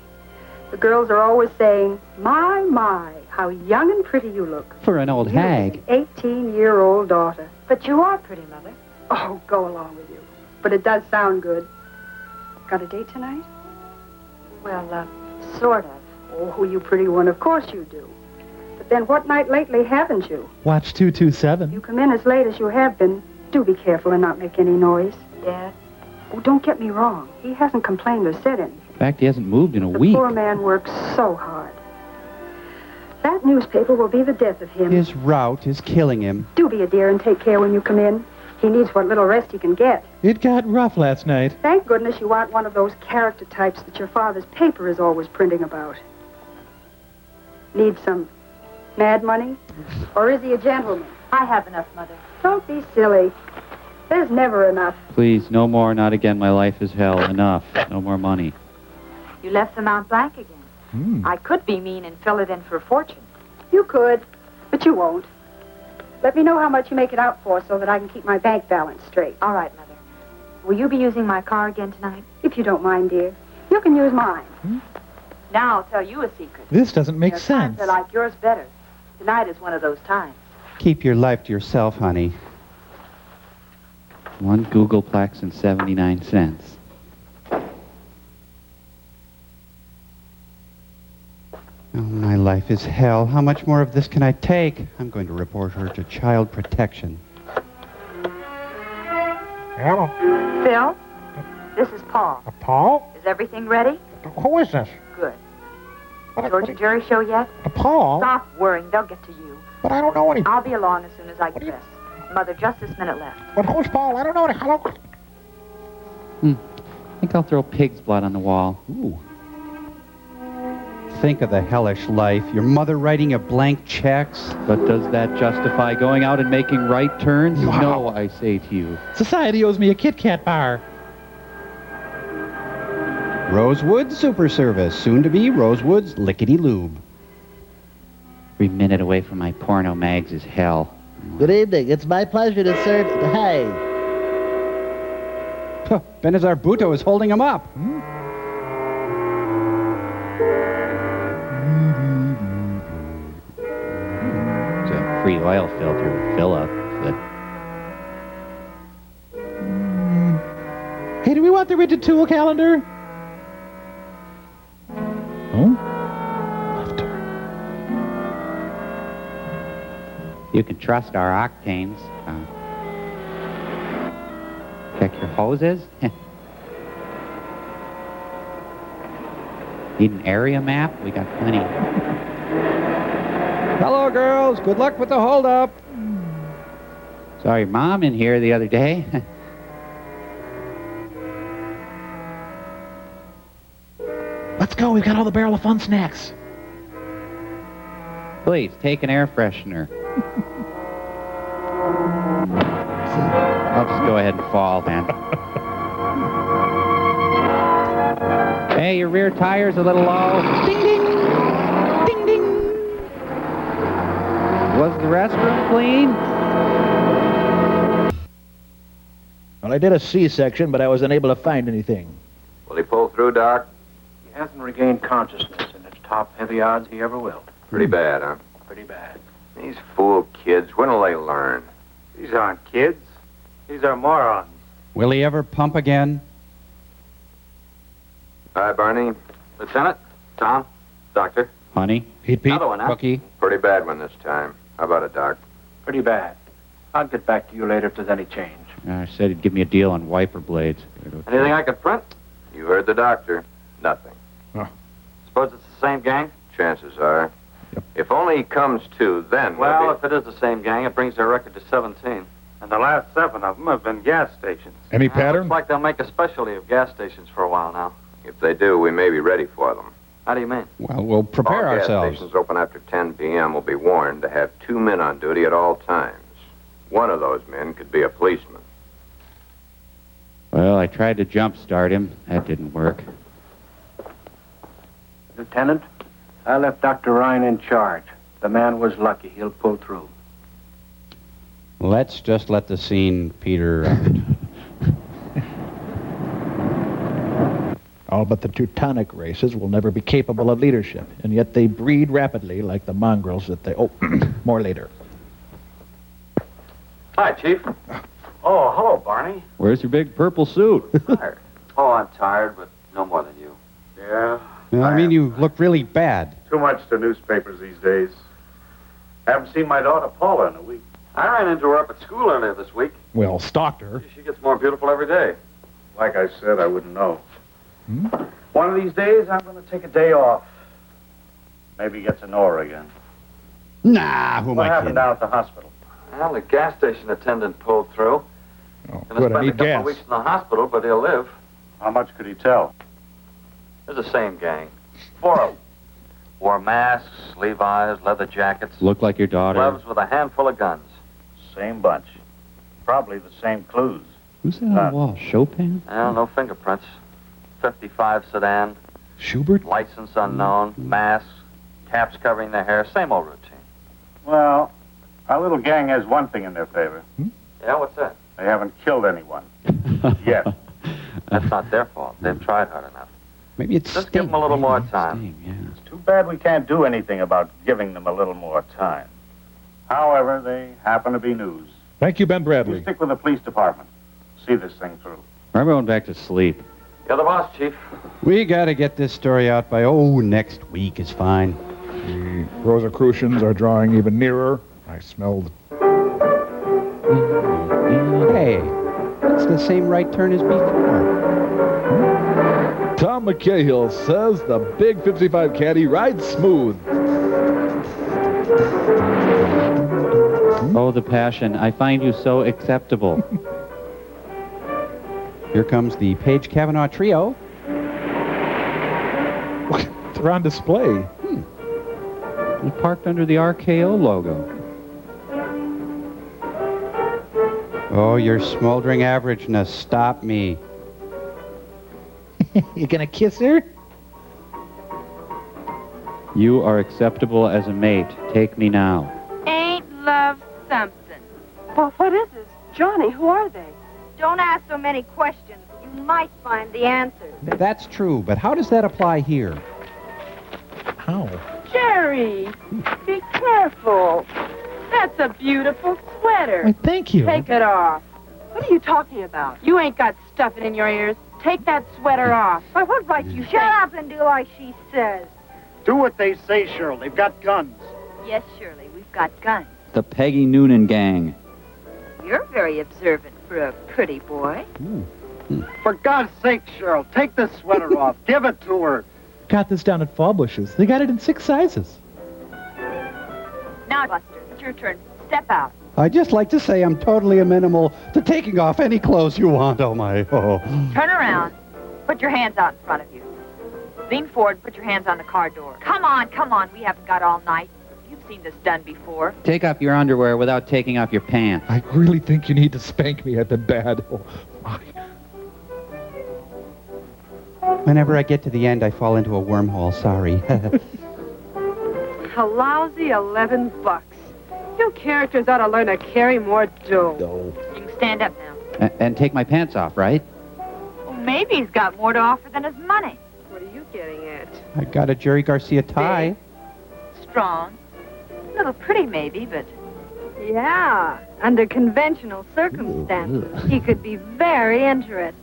The girls are always saying, my, how young and pretty you look. For an old hag. 18-year-old daughter. But you are pretty, Mother. Oh, go along with you. But it does sound good. Got a date tonight? Well, sort of. Oh, you pretty one. Of course you do. But then what night lately haven't you? Watch 227. You come in as late as you have been. Do be careful and not make any noise. Dad? Oh, don't get me wrong. He hasn't complained or said anything. In fact, he hasn't moved in a The week. poor man works so hard. That newspaper will be the death of him. His route is killing him. Do be a dear and take care when you come in. He needs what little rest he can get. It got rough last night. Thank goodness you aren't one of those character types that your father's paper is always printing about. Need some mad money? Or is he a gentleman? I have enough, Mother. Don't be silly. There's never enough. Please, no more, not again. My life is hell. Enough. No more money. You left the Mount Blanc again. I could be mean and fill it in for a fortune. You could, but you won't. Let me know how much you make it out for so that I can keep my bank balance straight. All right, Mother. Will you be using my car again tonight? If you don't mind, dear. You can use mine. Now I'll tell you a secret. This doesn't make Times sense. I like yours better. Tonight is one of those times. Keep your life to yourself, honey. 1 Googleplex and 79 cents. Oh, my life is hell. How much more of this can I take? I'm going to report her to child protection. Hello. Phil, this is Paul. Paul? Is everything ready? Who is this? Good. George and Jerry show yet? Paul? Stop worrying. They'll get to you. But I don't know any. I'll be along as soon as I get dressed. Mother, just this minute left. But who's Paul? I don't know any. Hello? I think I'll throw pig's blood on the wall. Ooh. Think of the hellish life. Your mother writing you blank checks. But does that justify going out and making right turns? Wow. No, I say to you. Society owes me a Kit Kat bar. Rosewood Super Service. Soon to be Rosewood's Lickety Lube. Every minute away from my porno mags is hell. Good evening. It's my pleasure to serve... Hey. Benazar Bhutto is holding him up. It's a free oil filter with Philip. Hey, do we want the Rigid Tool calendar? You can trust our octanes. Check your hoses. Need an area map? We got plenty. Hello, girls. Good luck with the holdup. Saw your mom in here the other day. Let's go. We've got all the Barrel of Fun snacks. Please, take an air freshener. I'll just go ahead and fall, then. Hey, your rear tire's a little low. Ding, ding! Ding, ding! Was the restroom clean? Well, I did a C-section, but I was unable to find anything. Will he pull through, Doc? He hasn't regained consciousness, and it's top heavy odds he ever will. Pretty bad, huh? Pretty bad. These fool kids, when'll they learn? These aren't kids. These are morons. Will he ever pump again? Hi, Barney. Lieutenant? Tom? Doctor? Honey? Pete, Another one, huh? Cookie? Pretty bad one this time. How about it, Doc? Pretty bad. I'll get back to you later if there's any change. Said he'd give me a deal on wiper blades. Anything I could print? You heard the doctor. Nothing. Suppose it's the same gang? Chances are. If only he comes to, then... Well, if it is the same gang, it brings their record to 17. And the last 7 of them have been gas stations. Any pattern? Looks like they'll make a specialty of gas stations for a while now. If they do, we may be ready for them. How do you mean? Well, we'll prepare All ourselves. Gas stations open after 10 p.m. will be warned to have 2 men on duty at all times. One of those men could be a policeman. Well, I tried to jump-start him. That didn't work. Lieutenant, I left Dr. Ryan in charge. The man was lucky. He'll pull through. Let's just let the scene peter out. All but the Teutonic races will never be capable of leadership, and yet they breed rapidly like the mongrels that they... Oh, more later. Hi, Chief. Oh, hello, Barney. Where's your big purple suit? Tired. Oh, I'm tired, but no more than you. Yeah? Well, I mean, you look really bad. Too much to newspapers these days. Haven't seen my daughter Paula in a week. I ran into her up at school earlier this week. Well, stalked her. She gets more beautiful every day. Like I said, I wouldn't know. One of these days, I'm going to take a day off. Maybe get to know her again. Nah, who am What I happened kidding? down at the hospital? Well, the gas station attendant pulled through. Oh, Gonna good, I spend a need couple gas. of weeks in the hospital, but he'll live. How much could he tell? They're the same gang. 4 of them. Wore masks, Levi's, leather jackets, Look like your daughter. gloves with a handful of guns. Same bunch. Probably the same clues. Who's that on the wall? Chopin? Well, no fingerprints. 55 sedan, Schubert? license unknown, masks, caps covering their hair, same old routine. Well, our little gang has one thing in their favor. Yeah, what's that? They haven't killed anyone. Yet. That's not their fault. They've tried hard enough. Maybe it's Just give them a little more time. Sting, yeah. Too bad we can't do anything about giving them a little more time. However, they happen to be news. Thank you, Ben You Bradley. stick with the police department. See this thing through. I'm going back to sleep. You're the boss, Chief. We got to get this story out by, next week is fine. The Rosicrucians are drawing even nearer. I smelled... Hey, it's the same right turn as before. Tom McCahill says the big 55 caddy rides smooth. Oh, the passion. I find you so acceptable. Here comes the Page Kavanaugh Trio. They're on display. We parked under the RKO logo. Oh, your smoldering averageness, stop me. You gonna kiss her? You are acceptable as a mate. Take me now. Ain't love something? Well, what is this? Johnny, who are they? Don't ask so many questions. You might find the answers. That's true, but how does that apply here? How? Jerry, be careful. That's a beautiful sweater. Why, thank you. Take it off. What are you talking about? You ain't got stuffing in your ears. Take that sweater off. Why, what right you Shut up and do like she says. Do what they say, Cheryl. They've got guns. Yes, Shirley, we've got guns. The Peggy Noonan gang. You're very observant for a pretty boy. For God's sake, Cheryl, take the sweater off. Give it to her. Got this down at Fallbush's. They got it in 6 sizes. Now, Buster, it's your turn. Step out. I'd just like to say I'm totally amenable to taking off any clothes you want, oh my. Turn around. Put your hands out in front of you. Lean forward and put your hands on the car door. Come on, come on. We haven't got all night. You've seen this done before. Take off your underwear without taking off your pants. I really think you need to spank me. I've been bad. Oh, my. Whenever I get to the end, I fall into a wormhole, sorry. A lousy $11. You characters ought to learn to carry more dough. You can stand up now. And take my pants off, right? Well, maybe he's got more to offer than his money. What are you getting at? I got a Jerry Garcia tie. Strong. A little pretty, maybe, but... Yeah, under conventional circumstances, he could be very interesting.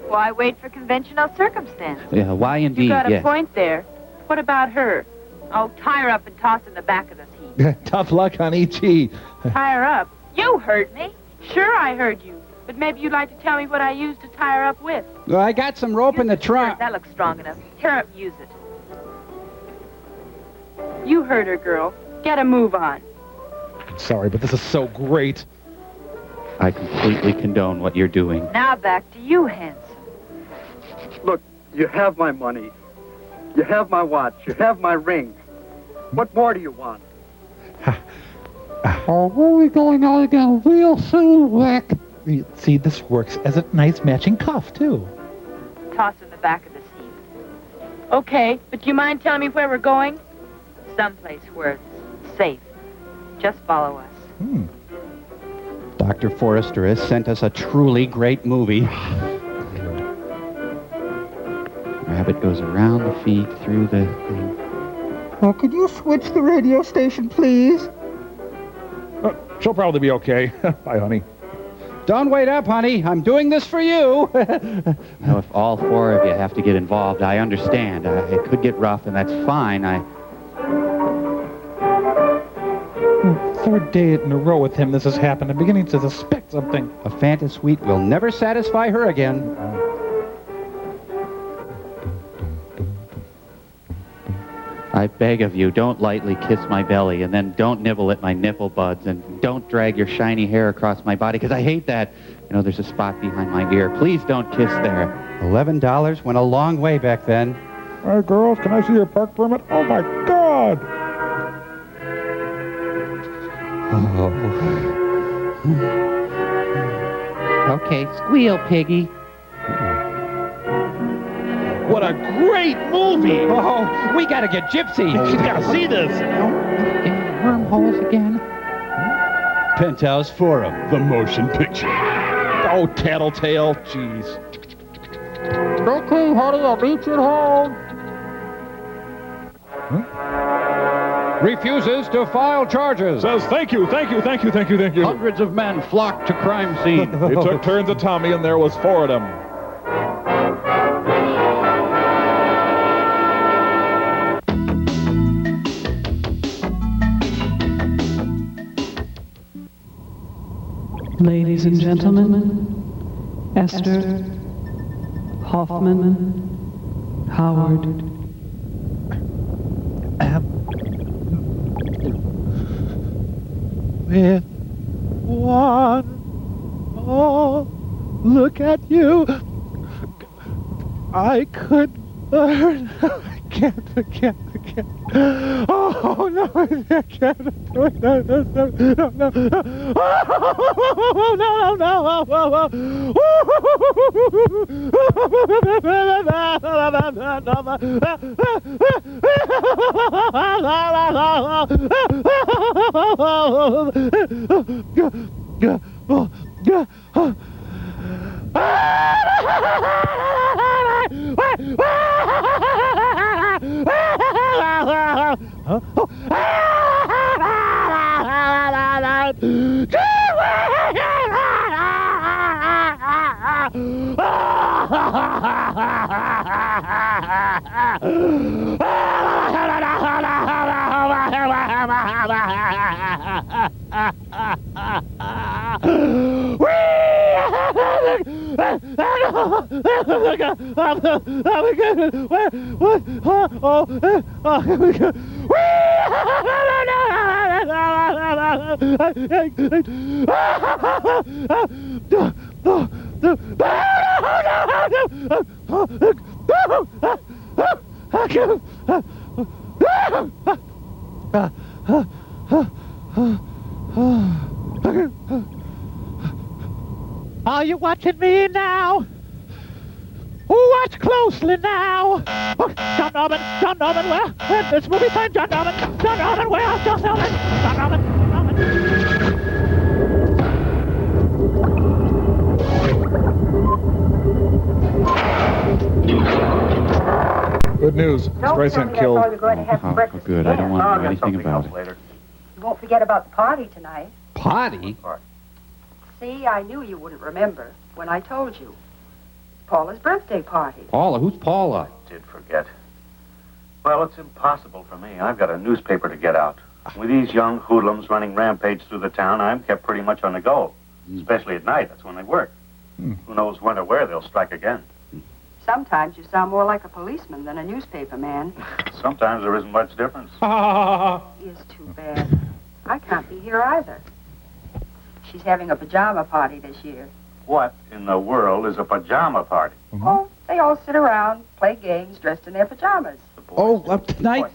Why wait for conventional circumstances? Yeah, why indeed, You got a yes. point there. What about her? Oh, tie her up and toss in the back of this heap. Tough luck on E.T. Tie her up. You heard me. Sure, I heard you. But maybe you'd like to tell me what I used to tie her up with. Well, I got some rope in the trunk. That looks strong enough. Tear up and use it. You heard her, girl. Get a move on. I'm sorry, but this is so great. I completely condone what you're doing. Now back to you, Hanson. Look, you have my money. You have my watch. You have my ring. What more do you want? Oh, we're going out again real soon, Rick. See, this works as a nice matching cuff, too. Toss in the back of the seat. Okay, but do you mind telling me where we're going? Someplace where it's safe. Just follow us. Dr. Forrester has sent us a truly great movie. Rabbit goes around the feet, through the thing. Oh, could you switch the radio station, please? She'll probably be okay. Bye, honey. Don't wait up, honey. I'm doing this for you. Now, if all four of you have to get involved, I understand. It could get rough, and that's fine. Third day in a row with him this has happened. I'm beginning to suspect something. A Fanta Sweet will never satisfy her again. I beg of you, don't lightly kiss my belly, and then don't nibble at my nipple buds, and don't drag your shiny hair across my body, because I hate that. You know, there's a spot behind my ear. Please don't kiss there. $11 went a long way back then. Hey, girls, can I see your park permit? Oh, my God! Oh. Okay, squeal, piggy. What a great movie! Oh, we gotta get Gypsy. She's gotta see this. Wormholes again. Penthouse Forum, the motion picture. Oh, tattletale. Jeez. Okay, honey, I'll meet you at home. Refuses to file charges. Says thank you. Hundreds of men flocked to crime scene. They took turns at Tommy, and there was four of them. Ladies and gentlemen, Esther, Hoffman, Howard. With one more look at you, I could learn. I can't. Oh, no, I can't. No. Are you watching me now? Watch closely now. Oh, John Norman, where? It's movie time, John Norman, where? John Norman. Good news. Streisand killed. Oh, good. I don't want to know anything about it. You won't forget about the party tonight. Party? See, I knew you wouldn't remember when I told you. Paula's birthday party. Paula? Who's Paula? Did forget. Well, it's impossible for me. I've got a newspaper to get out. With these young hoodlums running rampage through the town, I'm kept pretty much on the go. Especially at night. That's when they work. Who knows when or where they'll strike again. Sometimes you sound more like a policeman than a newspaper man. Sometimes there isn't much difference. Is too bad. I can't be here either. She's having a pajama party this year. What in the world is a pajama party? Oh, they all sit around, play games, dressed in their pajamas.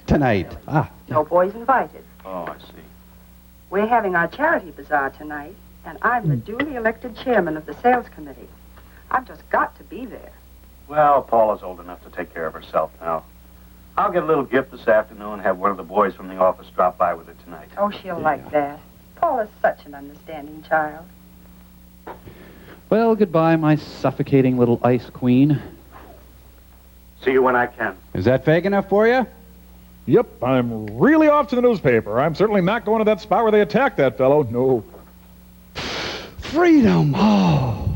Tonight. No boys invited. Oh, I see. We're having our charity bazaar tonight, and I'm the duly elected chairman of the sales committee. I've just got to be there. Well, Paula's old enough to take care of herself now. I'll get a little gift this afternoon and have one of the boys from the office drop by with her tonight. Oh, she'll like that. Paula's such an understanding child. Well, goodbye, my suffocating little ice queen. See you when I can. Is that vague enough for you? Yep, I'm really off to the newspaper. I'm certainly not going to that spot where they attacked that fellow. No. Freedom! Oh.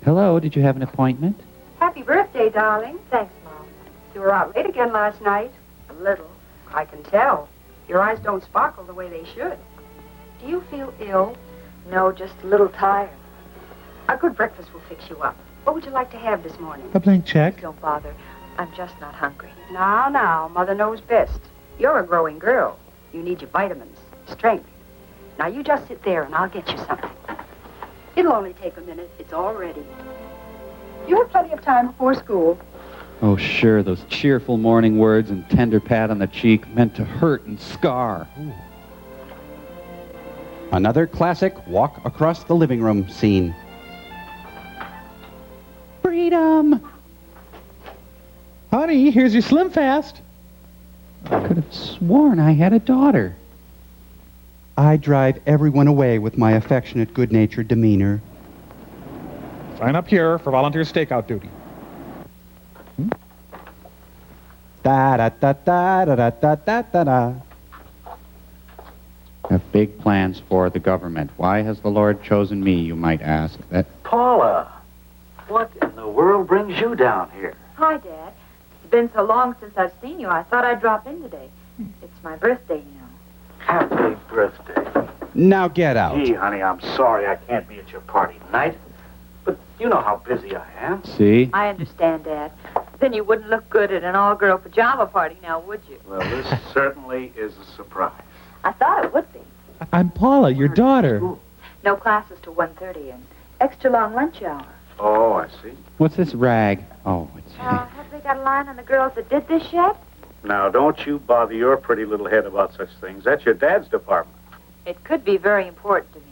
Hello, did you have an appointment? Happy birthday, darling. Thanks, Mom. You were out late again last night. A little. I can tell. Your eyes don't sparkle the way they should. Do you feel ill? No, just a little tired. A good breakfast will fix you up. What would you like to have this morning? A blank check. Don't bother. I'm just not hungry. Now, Mother knows best. You're a growing girl. You need your vitamins, strength. Now, you just sit there and I'll get you something. It'll only take a minute. It's all ready. You have plenty of time before school. Oh, sure, those cheerful morning words and tender pat on the cheek meant to hurt and scar. Ooh. Another classic walk across the living room scene. Freedom! Honey, here's your Slim Fast. I could have sworn I had a daughter. I drive everyone away with my affectionate, good-natured demeanor. Sign up here for volunteer stakeout duty. Da-da-da-da-da-da-da-da-da. Have big plans for the government. Why has the Lord chosen me, you might ask? Paula, what in the world brings you down here? Hi, Dad. It's been so long since I've seen you, I thought I'd drop in today. It's my birthday, you know. Happy birthday. Now get out. Gee, honey, I'm sorry I can't be at your party tonight. But you know how busy I am. See? I understand, Dad. Then you wouldn't look good at an all-girl pajama party now, would you? Well, this certainly is a surprise. I thought it would be. I'm Paula, your daughter. No classes till 1:30 and extra long lunch hour. Oh, I see. What's this rag? Oh, it's... Have they got a line on the girls that did this yet? Now, don't you bother your pretty little head about such things. That's your dad's department. It could be very important to me.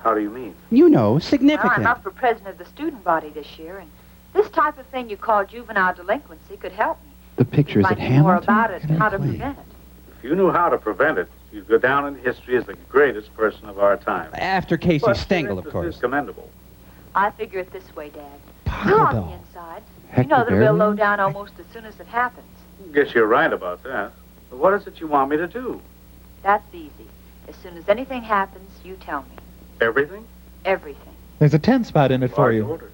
How do you mean? You know, Well, significant. I'm up for president of the student body this year, and this type of thing you call juvenile delinquency could help me. The picture is at Find out more Hamilton? about it and how to prevent it. If you knew how to prevent it, you'd go down in history as the greatest person of our time. After Casey But Stengel, your of interest course. is commendable. I figure it this way, Dad. You're on the inside. You know that we'll low down almost as soon as it happens. Guess you're right about that. But what is it you want me to do? That's easy. As soon as anything happens, you tell me. Everything? Everything. There's a 10 spot in it for you. Order.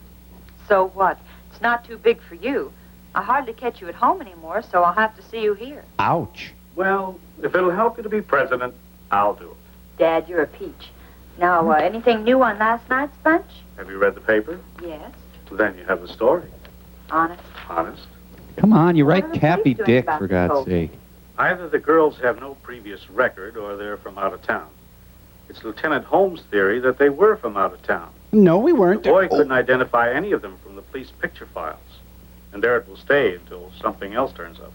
So what? It's not too big for you. I hardly catch you at home anymore, so I'll have to see you here. Ouch. Well, if it'll help you to be president, I'll do it. Dad, you're a peach. Now, anything new on last night's bunch? Have you read the paper? Yes. Well, then you have the story. Honest? Honest. Come on, you What write are the Cappy police doing Dick, about for the God's soldiers? sake. Either the girls have no previous record or they're from out of town. It's Lieutenant Holmes' theory that they were from out of town. No, we weren't. The boy couldn't identify any of them from the police picture files. And there it will stay until something else turns up.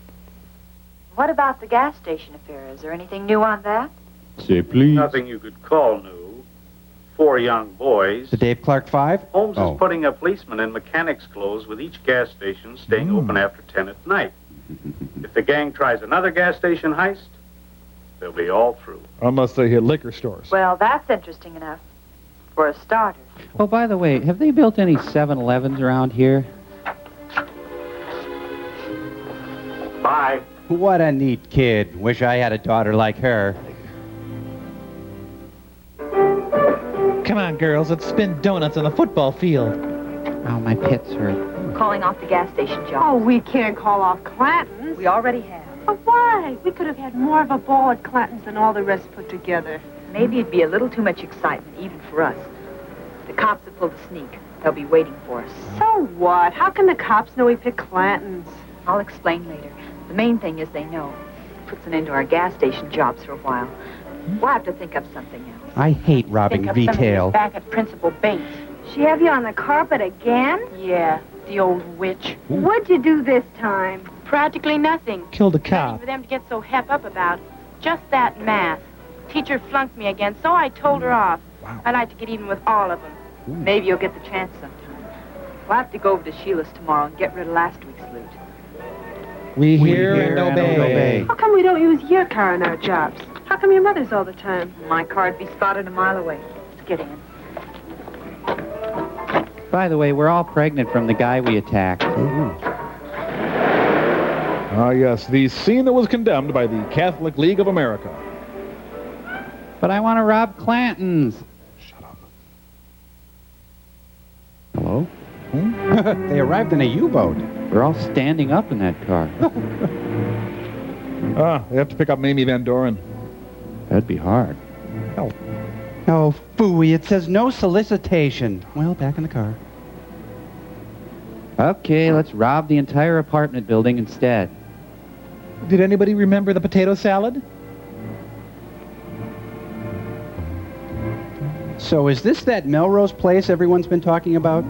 What about the gas station affair? Is there anything new on that? Say please. Nothing you could call new. 4 young boys. The Dave Clark 5? Holmes Oh. is putting a policeman in mechanic's clothes with each gas station staying open after 10 at night. If the gang tries another gas station heist, they'll be all through. Unless they hit liquor stores. Well, that's interesting enough. For a starter. Oh, by the way, have they built any 7-Elevens around here? Bye. What a neat kid. Wish I had a daughter like her. Come on, girls, let's spin donuts on the football field. Oh, my pits hurt. We're calling off the gas station job. Oh, we can't call off Clanton's. We already have. But why? We could have had more of a ball at Clanton's than all the rest put together. Maybe it'd be a little too much excitement, even for us. The cops have pulled a sneak. They'll be waiting for us. So what? How can the cops know we picked Clanton's? I'll explain later. The main thing is they know. Puts an end to our gas station jobs for a while. We'll have to think up something else. I hate robbing Think of somebody retail. back at Principal Bates. She have you on the carpet again? Yeah, the old witch. What'd you do this time? Practically nothing. Killed a Nothing cop. for them to get so hep up about. Just that math. Teacher flunked me again, so I told her off. I'd like to get even with all of them. Maybe you'll get the chance sometime. We'll have to go over to Sheila's tomorrow and get rid of last week's loot. We hear and obey. How come we don't use your car in our jobs? How come your mother's all the time? My car'd be spotted a mile away. Let's get in. By the way, we're all pregnant from the guy we attacked. Ah, yes, the scene that was condemned by the Catholic League of America. But I want to rob Clanton's. Shut up. Hello? They arrived in a U-boat. We're all standing up in that car. They have to pick up Mamie Van Doren. That'd be hard. Oh, phooey, it says no solicitation. Well, back in the car. Okay, let's rob the entire apartment building instead. Did anybody remember the potato salad? So is this that Melrose place everyone's been talking about?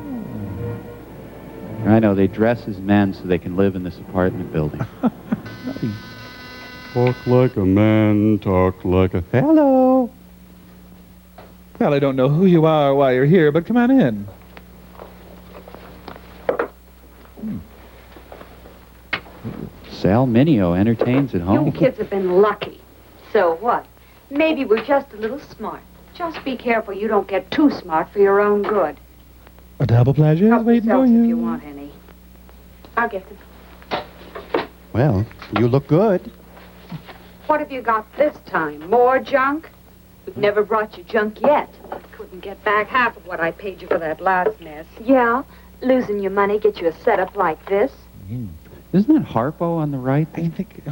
I know, they dress as men so they can live in this apartment building. Walk like a man, talk like a... Hello. Well, I don't know who you are or why you're here, but come on in. Sal Mineo entertains at home. You kids have been lucky. So what? Maybe we're just a little smart. Just be careful you don't get too smart for your own good. A double pleasure is Help waiting for yourselves you. if you want any. I'll get them. Well, you look good. What have you got this time? More junk? We've never brought you junk yet. Couldn't get back half of what I paid you for that last mess. Yeah, losing your money gets you a setup like this. Isn't that Harpo on the right? I think...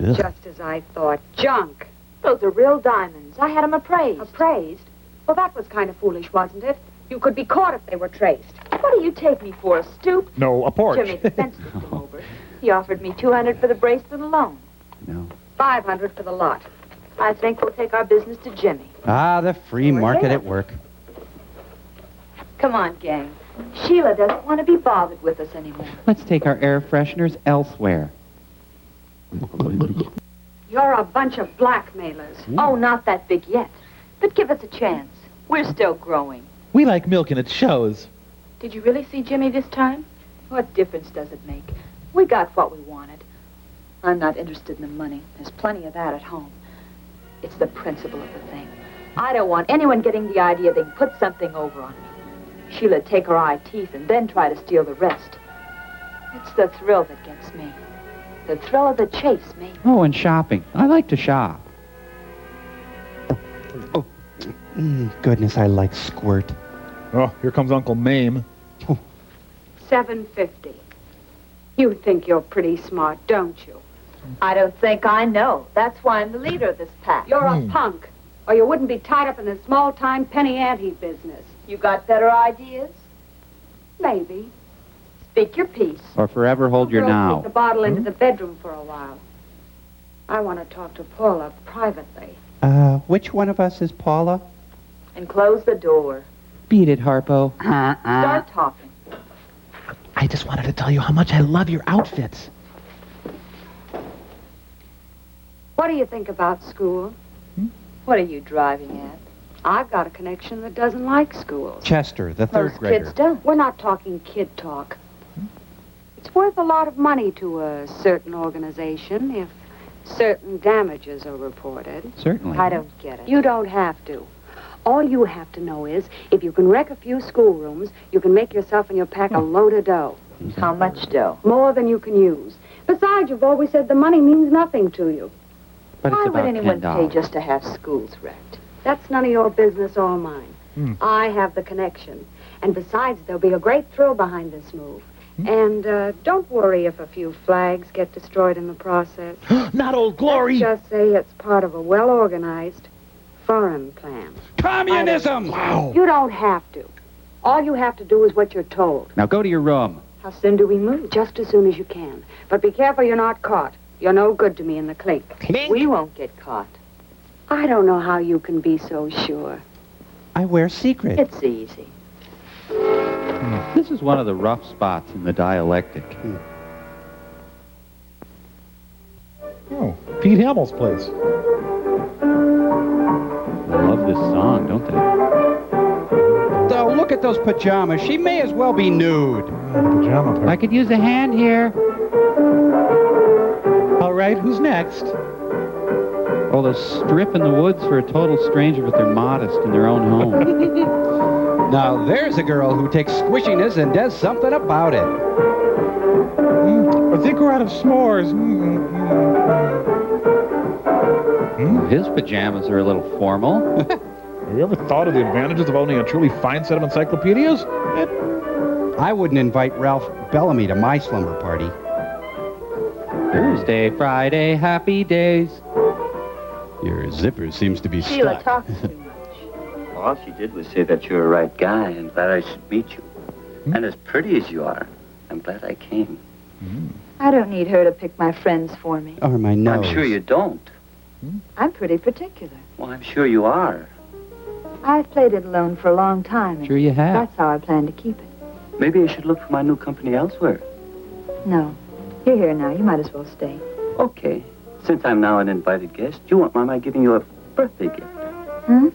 Just as I thought. Junk. Those are real diamonds. I had them appraised. Appraised? Well, that was kind of foolish, wasn't it? You could be caught if they were traced. What do you take me for, a stoop? No, a porch. Jimmy, the fence took them over. He offered me $200 for the bracelet alone. No. $500 for the lot. I think we'll take our business to Jimmy. Ah, the free market at work. Come on, gang. Sheila doesn't want to be bothered with us anymore. Let's take our air fresheners elsewhere. You're a bunch of blackmailers. Oh, not that big yet. But give us a chance. We're still growing. We like milk and it shows. Did you really see Jimmy this time? What difference does it make? We got what we wanted. I'm not interested in the money. There's plenty of that at home. It's the principle of the thing. I don't want anyone getting the idea they can put something over on me. Sheila'd take her eye teeth and then try to steal the rest. It's the thrill that gets me. The thrill of the chase, me. Oh, and shopping. I like to shop. Oh, goodness, I like squirt. Oh, here comes Uncle Mame. $7.50. You think you're pretty smart, don't you? I don't think I know. That's why I'm the leader of this pack. You're a punk, or you wouldn't be tied up in this small-time penny ante business. You got better ideas? Maybe. Speak your piece. Or forever hold your Girls now. take the bottle into the bedroom for a while. I want to talk to Paula privately. Which one of us is Paula? And close the door. Beat it, Harpo. Start talking. I just wanted to tell you how much I love your outfits. What do you think about school? What are you driving at? I've got a connection that doesn't like schools. Chester, the third Most grader. kids don't. We're not talking kid talk. It's worth a lot of money to a certain organization if certain damages are reported. Certainly. I don't get it. You don't have to. All you have to know is, if you can wreck a few schoolrooms, you can make yourself and your pack a load of dough. How much dough? More than you can use. Besides, you've always said the money means nothing to you. But it's Why would about anyone $10. pay just to have schools wrecked? That's none of your business or mine. I have the connection. And besides, there'll be a great thrill behind this move. And don't worry if a few flags get destroyed in the process. Not Old Glory! Let's just say it's part of a well-organized, foreign plan. Communism! Wow. You don't have to. All you have to do is what you're told. Now go to your room. How soon do we move? Just as soon as you can. But be careful you're not caught. You're no good to me in the clink. We won't get caught. I don't know how you can be so sure. I wear secret. It's easy. This is one of the rough spots in the dialectic. Oh, Pete Hamill's place. They love this song, don't they? Oh, look at those pajamas. She may as well be nude. Pajama party. I could use a hand here. All right, who's next? Oh, they'll strip in the woods for a total stranger, but they're modest in their own home. Now, there's a girl who takes squishiness and does something about it. I think we're out of s'mores. His pajamas are a little formal. Have you ever thought of the advantages of owning a truly fine set of encyclopedias? I wouldn't invite Ralph Bellamy to my slumber party. Thursday, Friday, happy days. Your zipper seems to be Sheila stuck. talks too much. All she did was say that you're a right guy and glad I should meet you. And as pretty as you are, I'm glad I came. I don't need her to pick my friends for me. Or my nose. I'm sure you don't. I'm pretty particular. Well, I'm sure you are. I've played it alone for a long time. and Sure you have. That's how I plan to keep it. Maybe I should look for my new company elsewhere. No. You're here now. You might as well stay. Okay. Since I'm now an invited guest, do you want my giving you a birthday gift? Hmm?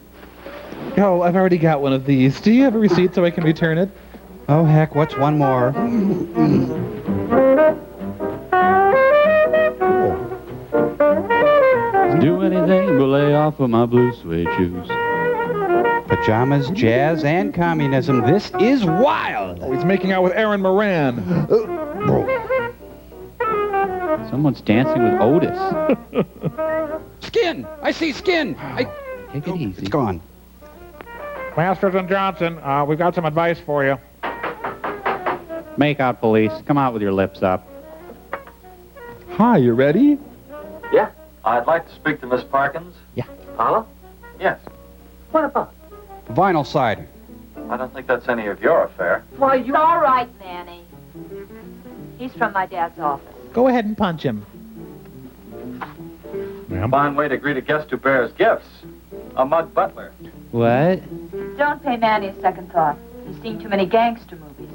Oh, I've already got one of these. Do you have a receipt so I can return it? Oh, heck, what's one more? Do anything but lay off of my blue suede shoes. Pajamas, jazz, and communism. This is wild. Oh, he's making out with Aaron Moran. Someone's dancing with Otis. Skin! I see skin! Take it easy. It's gone. Masters and Johnson, we've got some advice for you. Make out, police. Come out with your lips up. Hi, you ready? Yeah, I'd like to speak to Miss Parkins. Yeah. Paula? Yes. What about? Vinyl cider. I don't think that's any of your affair. Why, you... All right, Manny. He's from my dad's office. Go ahead and punch him. Fine way to greet a guest who bears gifts. A mud butler. What? Don't pay Manny a second thought. He's seen too many gangster movies.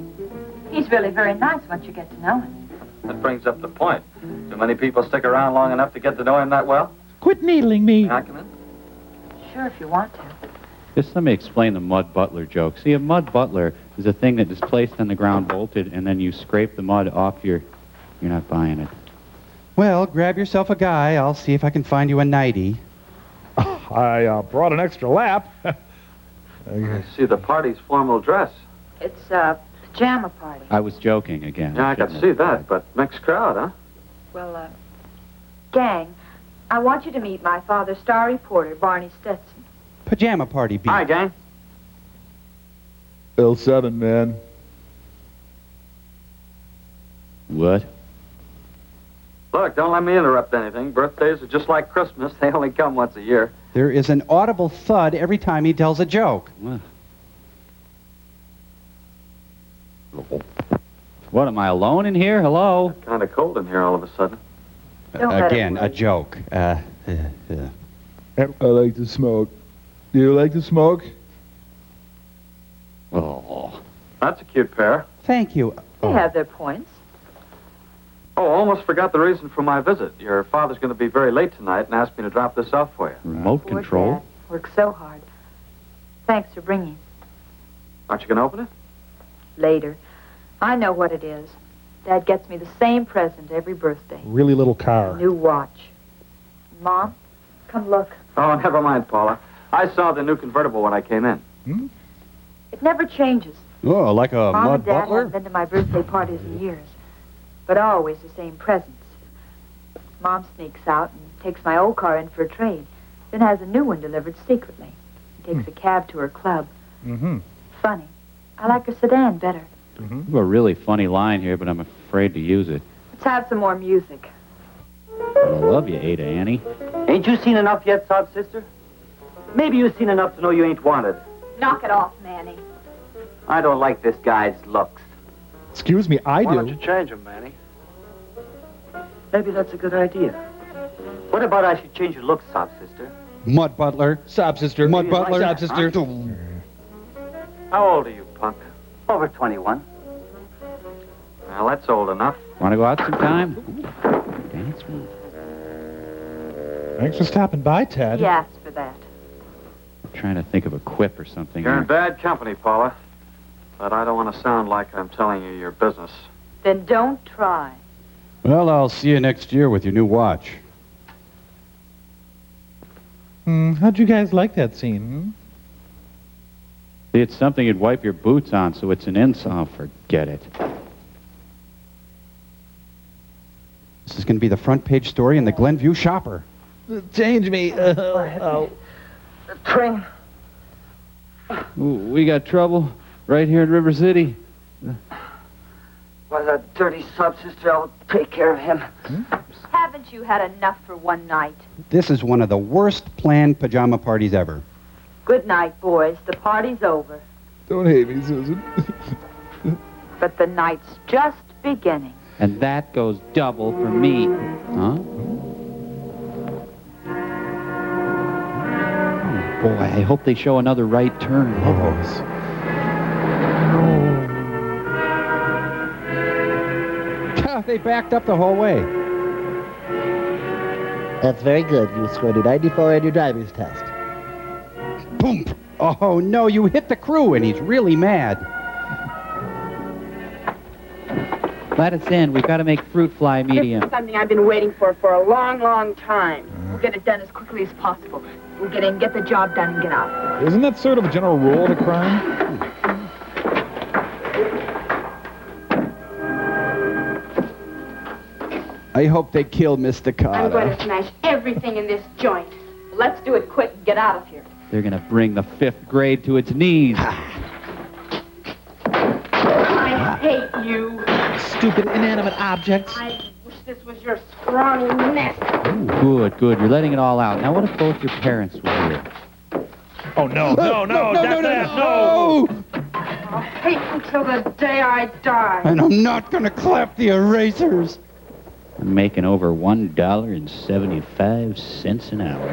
He's really very nice once you get to know him. That brings up the point. Do many people stick around long enough to get to know him that well? Quit needling me. Can I come in? Sure, if you want to. Just let me explain the mud butler joke. See, a mud butler is a thing that is placed on the ground, bolted, and then you scrape the mud off your... You're not buying it. Well, grab yourself a guy. I'll see if I can find you a nightie. I brought an extra lap. I see the party's formal dress. It's a pajama party. I was joking again. Yeah, I can see that, but mixed crowd, huh? Well, gang, I want you to meet my father's star reporter, Barney Stetson. Pajama party beat. Hi, gang. L7, man. What? Look, don't let me interrupt anything. Birthdays are just like Christmas. They only come once a year. There is an audible thud every time he tells a joke. What, am I alone in here? Hello? Kind of cold in here all of a sudden. Again, a joke. I like to smoke. Do you like to smoke? Oh. That's a cute pair. Thank you. They have their points. Oh, almost forgot the reason for my visit. Your father's going to be very late tonight and asked me to drop this off for you. Remote Poor control? Dad. Works so hard. Thanks for bringing. Aren't you going to open it? Later. I know what it is. Dad gets me the same present every birthday. Really little car. New watch. Mom, come look. Oh, never mind, Paula. I saw the new convertible when I came in. It never changes. Oh, like a Mom mud and Dad butler? haven't been to my birthday parties in years, but always the same presents. Mom sneaks out and takes my old car in for a trade, then has a new one delivered secretly. Takes a cab to her club. Funny. I like her sedan better. You have a really funny line here, but I'm afraid to use it. Let's have some more music. I love you, Ada Annie. Ain't you seen enough yet, Sob Sister? Maybe you've seen enough to know you ain't wanted. Knock it off, Manny. I don't like this guy's looks. Excuse me, I Why do. don't you change him, Manny? Maybe that's a good idea. What about I should change your looks, sob sister? Mud Butler. Sob sister. Mud Butler. Sob sister. How old are you, punk? Over 21. Well, that's old enough. Want to go out sometime? Dance me. Thanks for stopping by, Ted. He asked for that. I'm trying to think of a quip or something. You're in here. bad company, Paula. But I don't want to sound like I'm telling you your business. Then don't try. Well, I'll see you next year with your new watch. How'd you guys like that scene? See, it's something you'd wipe your boots on, so it's an insult. Forget it. This is going to be the front page story in the Glenview Shopper. Change me. Train. Ooh, we got trouble right here in River City. Well, that dirty sub-sister, I'll take care of him. Haven't you had enough for one night? This is one of the worst planned pajama parties ever. Good night, boys. The party's over. Don't hate me, Susan. But the night's just beginning. And that goes double for me. Huh? Oh, boy, I hope they show another right turn. They backed up the whole way. That's very good. You scored a 94 on your driver's test. Boom! Oh, no, you hit the crew, and he's really mad. Let us in. We've got to make fruit fly medium. This is something I've been waiting for a long, long time. We'll get it done as quickly as possible. We'll get in, get the job done, and get out. Isn't that sort of a general rule of crime? I hope they kill Mr. I'm going Carter. to smash everything in this joint. Let's do it quick and get out of here. They're going to bring the 5th grade to its knees. I hate you. Stupid inanimate objects. I wish this was your scrawny nest. Good, good. You're letting it all out. Now, what if both your parents were here? Oh, no, no, no, no, no. I'll hate until the day I die. And I'm not going to clap the erasers. I'm making over $1.75 an hour.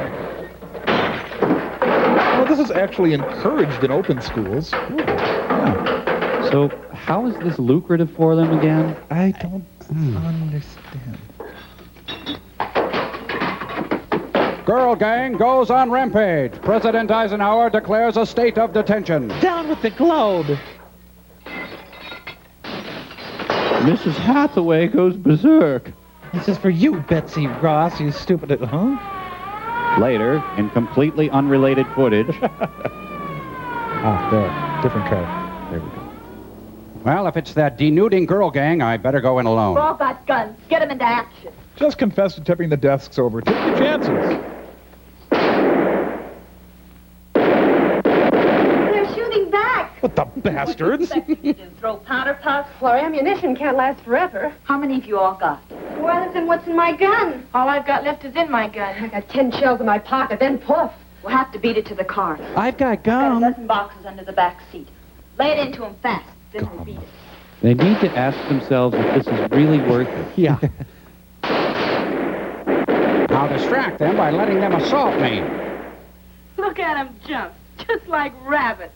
Well, this is actually encouraged in open schools. Yeah. So, how is this lucrative for them again? I don't understand. Girl gang goes on rampage. President Eisenhower declares a state of detention. Down with the globe. Mrs. Hathaway goes berserk. This is for you, Betsy Ross, you stupid... Huh? Later, in completely unrelated footage. Ah, there. Different card. There we go. Well, if it's that denuding girl gang, I better go in alone. We've all got guns. Get them into action. Just confess to tipping the desks over. Take your chances. They're shooting back. What the bastards? Throw powder puffs. Well, our ammunition can't last forever. How many have you all got? Well, then what's in my gun? All I've got left is in my gun. I got 10 shells in my pocket, then poof. We'll have to beat it to the car. I've got Got a gum. dozen boxes under the back seat. Lay it into them fast. Then we'll beat it. They need to ask themselves if this is really worth it. Yeah. I'll distract them by letting them assault me. Look at them jump, just like rabbits.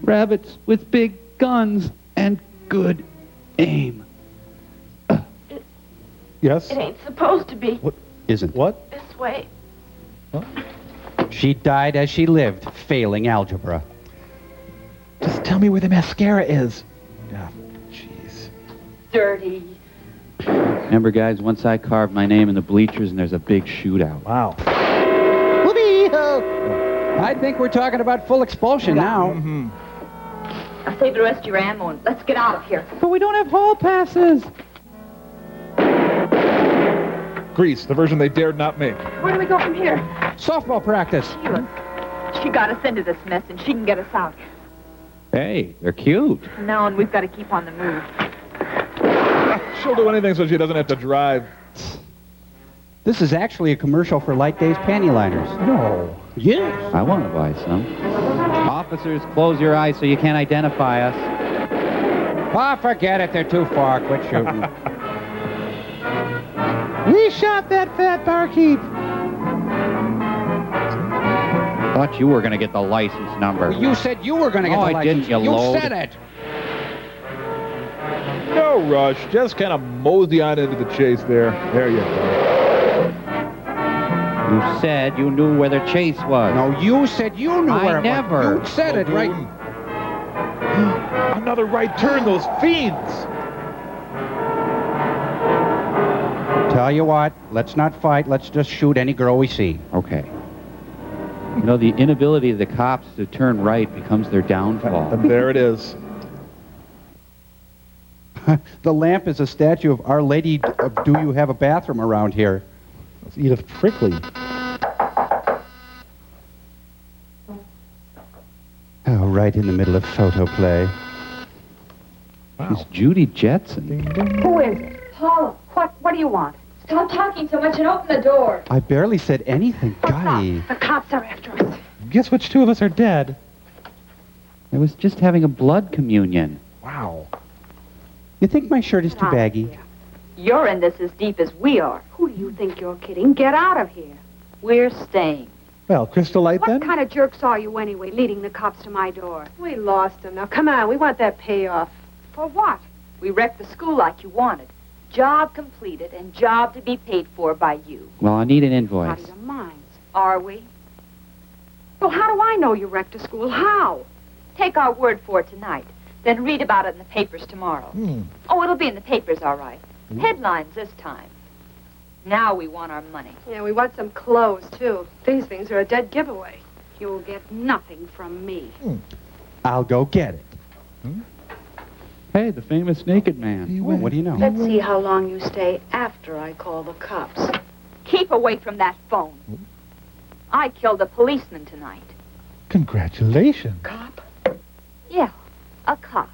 Rabbits with big guns and good aim. Yes? It ain't supposed to be What isn't? What? this way. She died as she lived, failing algebra. Just tell me where the mascara is. Yeah, jeez. Dirty. Remember, guys, once I carved my name in the bleachers and there's a big shootout. Wow. I think we're talking about full expulsion now. Mm-hmm. Now save the rest of your ammo and let's get out of here. But we don't have hall passes. Grease, the version they dared not make. Where do we go from here? Softball practice. Sheila, she got us into this mess and she can get us out. Hey, they're cute. From now on, we've got to keep on the move. She'll do anything so she doesn't have to drive. This is actually a commercial for Light Days panty liners. No. Yes. I want to buy some. Officers, close your eyes so you can't identify us. Ah, forget it. They're too far. Quit shooting. We shot that fat barkeep. Thought you were going to get the license number. You said you were going to get the I license. didn't, you load. said it. No rush. Just kind of mosey on into the chase there. There you go. You said you knew where the chase was. No, you said you knew where I it never. was. You said it, right? Another right turn, those fiends. Tell you what, let's not fight. Let's just shoot any girl we see. Okay. You know, the inability of the cops to turn right becomes their downfall. And there it is. The lamp is a statue of Our Lady of Do You Have a Bathroom Around Here? That's Edith Frickley. Oh, right in the middle of photo play. Wow. She's Judy Jetson. Who is it? Paula, what do you want? Stop talking so much and open the door. I barely said anything, Guy. The cops are after us. Guess which two of us are dead? I was just having a blood communion. Wow. You think my shirt is too baggy? You're in this as deep as we are. Who do you think you're kidding? Get out of here. We're staying. Well, Crystal Light then? What kind of jerks are you anyway, leading the cops to my door? We lost him. Now, come on. We want that payoff. For what? We wrecked the school like you wanted. Job completed and job to be paid for by you. Well, I need an Out invoice. of your minds. Are we? Well, how do I know you wrecked a school? How? Take our word for it tonight. Then read about it in the papers tomorrow. Oh, it'll be in the papers, all right. Headlines this time. Now we want our money. Yeah, we want some clothes, too. These things are a dead giveaway. You'll get nothing from me. I'll go get it. Hey, the famous naked man. Well, what do you know? Let's see how long you stay after I call the cops. Keep away from that phone. I killed a policeman tonight. Congratulations. Cop? Yeah, a cop.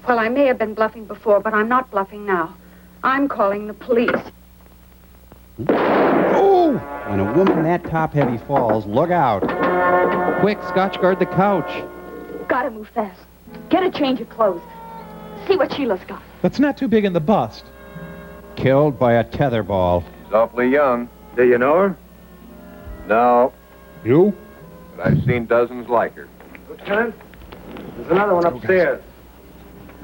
Well, I may have been bluffing before, but I'm not bluffing now. I'm calling the police. Oh! When a woman that top-heavy falls, look out. Quick, Scotch guard the couch. Gotta move fast. Get a change of clothes. See what Sheila's got. That's not too big in the bust. Killed by a tetherball. She's awfully young. Do you know her? No, You? but I've seen dozens like her. Lieutenant? There's another one upstairs.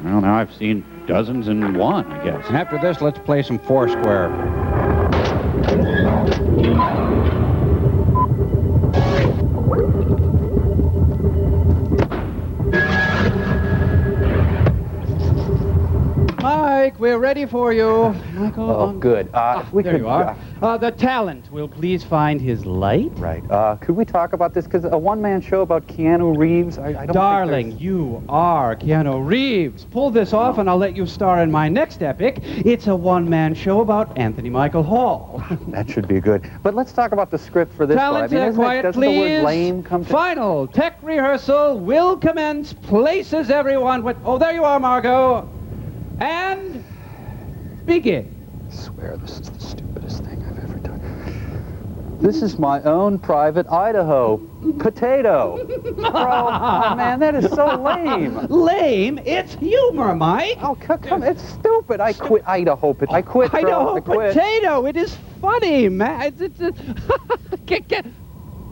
Well, now I've seen dozens and one, I guess. After this, let's play some Foursquare. Mike, we're ready for you. Michael, Oh, good. If we there could, you are. The talent will please find his light. Right. Could we talk about this? Because a one-man show about Keanu Reeves, I don't Darling, you are Keanu Reeves. Pull this off and I'll let you star in my next epic. It's a one-man show about Anthony Michael Hall. That should be good. But let's talk about the script for this Talent, one. I mean, quiet, doesn't please. the word lame come to... Final tech rehearsal will commence. Places everyone with... Oh, there you are, Margot. And begin. I swear this is the stupidest thing I've ever done. This is my own private Idaho potato. Oh, man, that is so lame. Lame? It's humor, Mike. Oh, come, it's stupid. I quit Idaho. I quit. Idaho I quit. potato. It is funny, man.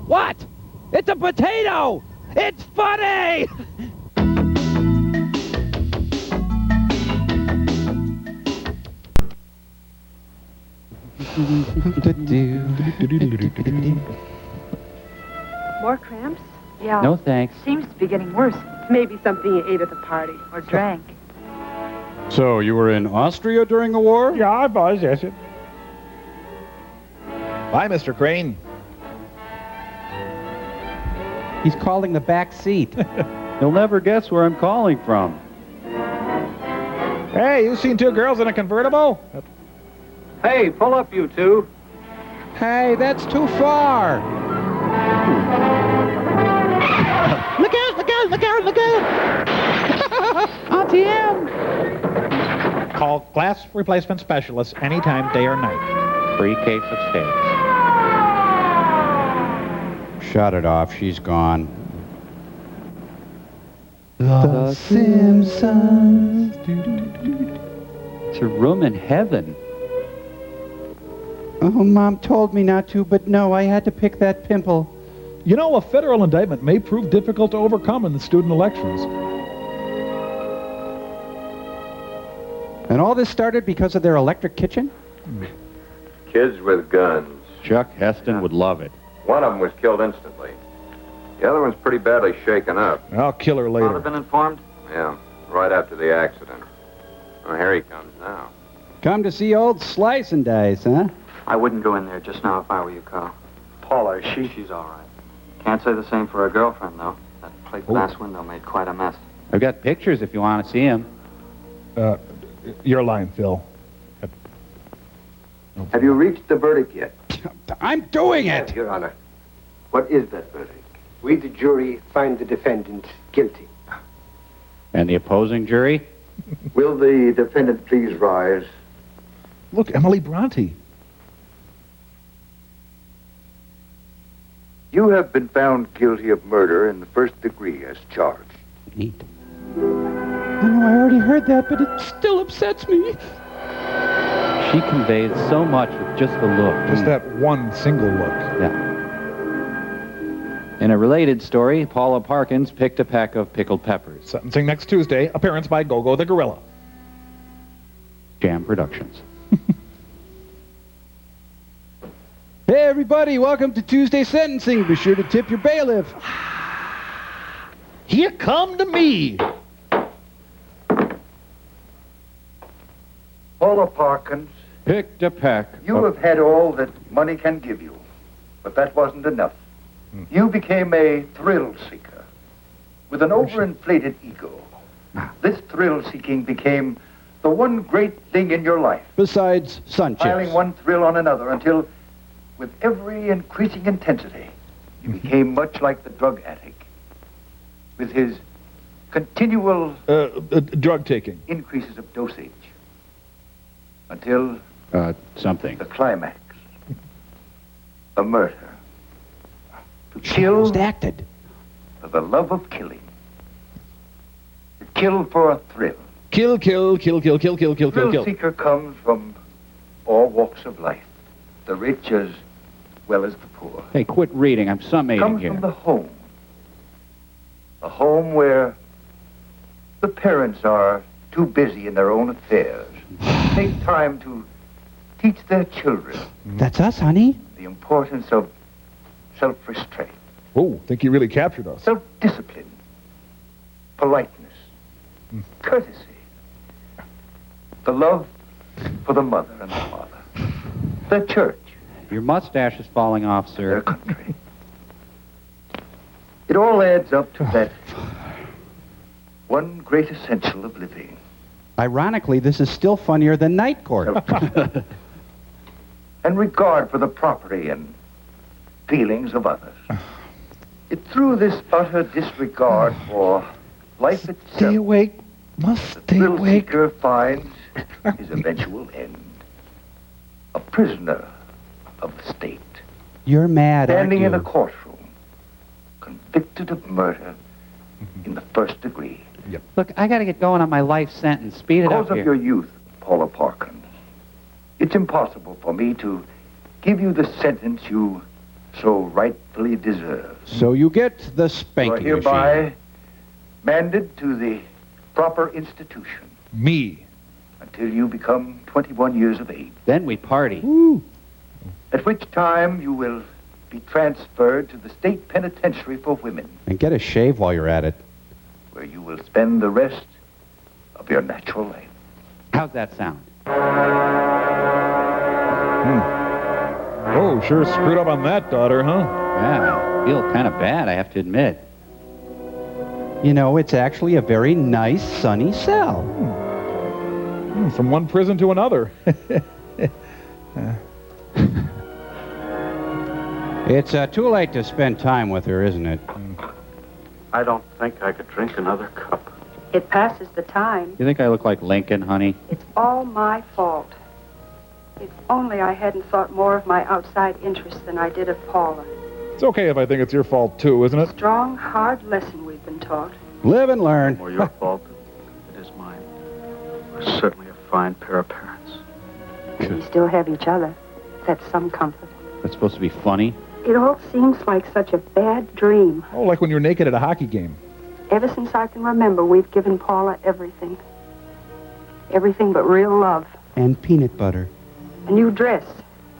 What? It's a potato. It's funny. More cramps? Yeah. No thanks. Seems to be getting worse. Maybe something you ate at the party. Or drank. So, you were in Austria during the war? Yeah, I was, yes. Bye, Mr. Crane. He's calling the back seat. You'll never guess where I'm calling from. Hey, you seen two girls in a convertible? Hey, pull up, you two. Hey, that's too far. Look out, look out, look out, look out! Auntie M! Call glass replacement specialists anytime, day or night. Free case of steaks. Shut it off. She's gone. The Simpsons. It's a room in heaven. Oh, Mom told me not to, but no, I had to pick that pimple. You know, a federal indictment may prove difficult to overcome in the student elections. And all this started because of their electric kitchen? Kids with guns. Chuck Heston would love it. One of them was killed instantly. The other one's pretty badly shaken up. I'll kill her later. Father been informed? Yeah, right after the accident. Oh, here he comes now. Come to see old Slice and Dice, huh? I wouldn't go in there just now if I were you, Carl. Paula, is She's all right. Can't say the same for her girlfriend, though. That plate glass window made quite a mess. I've got pictures if you want to see them. You're lying, Phil. Have you reached the verdict yet? I'm doing it! Your Honor. What is that verdict? We, the jury, find the defendant guilty. And the opposing jury? Will the defendant please rise? Look, Emily Bronte. You have been found guilty of murder in the first degree as charged. Neat. I know I already heard that, but it still upsets me. She conveys so much with just the look. Just that one single look. Yeah. In a related story, Paula Parkins picked a peck of pickled peppers. Sentencing next Tuesday. Appearance by Gogo the Gorilla. Jam Productions. Hey, everybody, welcome to Tuesday Sentencing. Be sure to tip your bailiff. Here come to me. Paula Parkins, Picked a peck. you have had all that money can give you, but that wasn't enough. You became a thrill seeker with an overinflated ego. This thrill seeking became the one great thing in your life. Besides sun Piling chips. one thrill on another until, with every increasing intensity, you became much like the drug addict, with his continual drug taking increases of dosage, until something. the climax, a murder. To kill acted. For the love of killing. To kill for a thrill. Kill, kill, kill, kill, kill, kill, kill, kill, Thrill kill. seeker comes from all walks of life, the rich as well as the poor. Hey, quit reading. I'm summating Comes here. from the home. A home where the parents are too busy in their own affairs. Take time to teach their children That's us, honey. the importance of self-restraint, Oh, think you really captured us. self-discipline, politeness, courtesy, the love for the mother and the father, the church, Your mustache is falling off, their sir. country. It all adds up to that one great essential of living. Ironically, this is still funnier than Night Court. And regard for the property and feelings of others. It's through this utter disregard for life Stay itself awake. Must the stay thrill awake. seeker finds his eventual end. A prisoner of the state, You're mad, aren't standing you? in a courtroom, convicted of murder in the first degree. Look, I got to get going on my life sentence. Speed it Because up of here. your youth, Paula Parkins, it's impossible for me to give you the sentence you so rightfully deserve. So you get the You are spanking hereby machine. manded to the proper institution Me. until you become 21 years of age, Then we party. at which time you will be transferred to the state penitentiary for women, And get a shave while you're at it. where you will spend the rest of your natural life. How's that sound? Oh, sure screwed up on that, daughter, huh? Yeah, I feel kind of bad, I have to admit. You know, it's actually a very nice, sunny cell. From one prison to another. It's too late to spend time with her, isn't it? I don't think I could drink another cup. It passes the time. You think I look like Lincoln, honey? It's all my fault. If only I hadn't thought more of my outside interests than I did of Paula. It's okay if I think it's your fault, too, isn't it? Strong, hard lesson we've been taught. Live and learn. More your fault. It is mine. We're certainly a fine pair of parents. We still have each other. That's some comfort. That's supposed to be funny. It all seems like such a bad dream. Oh, like when you're naked at a hockey game. Ever since I can remember, we've given Paula everything. Everything but real love. And peanut butter. A new dress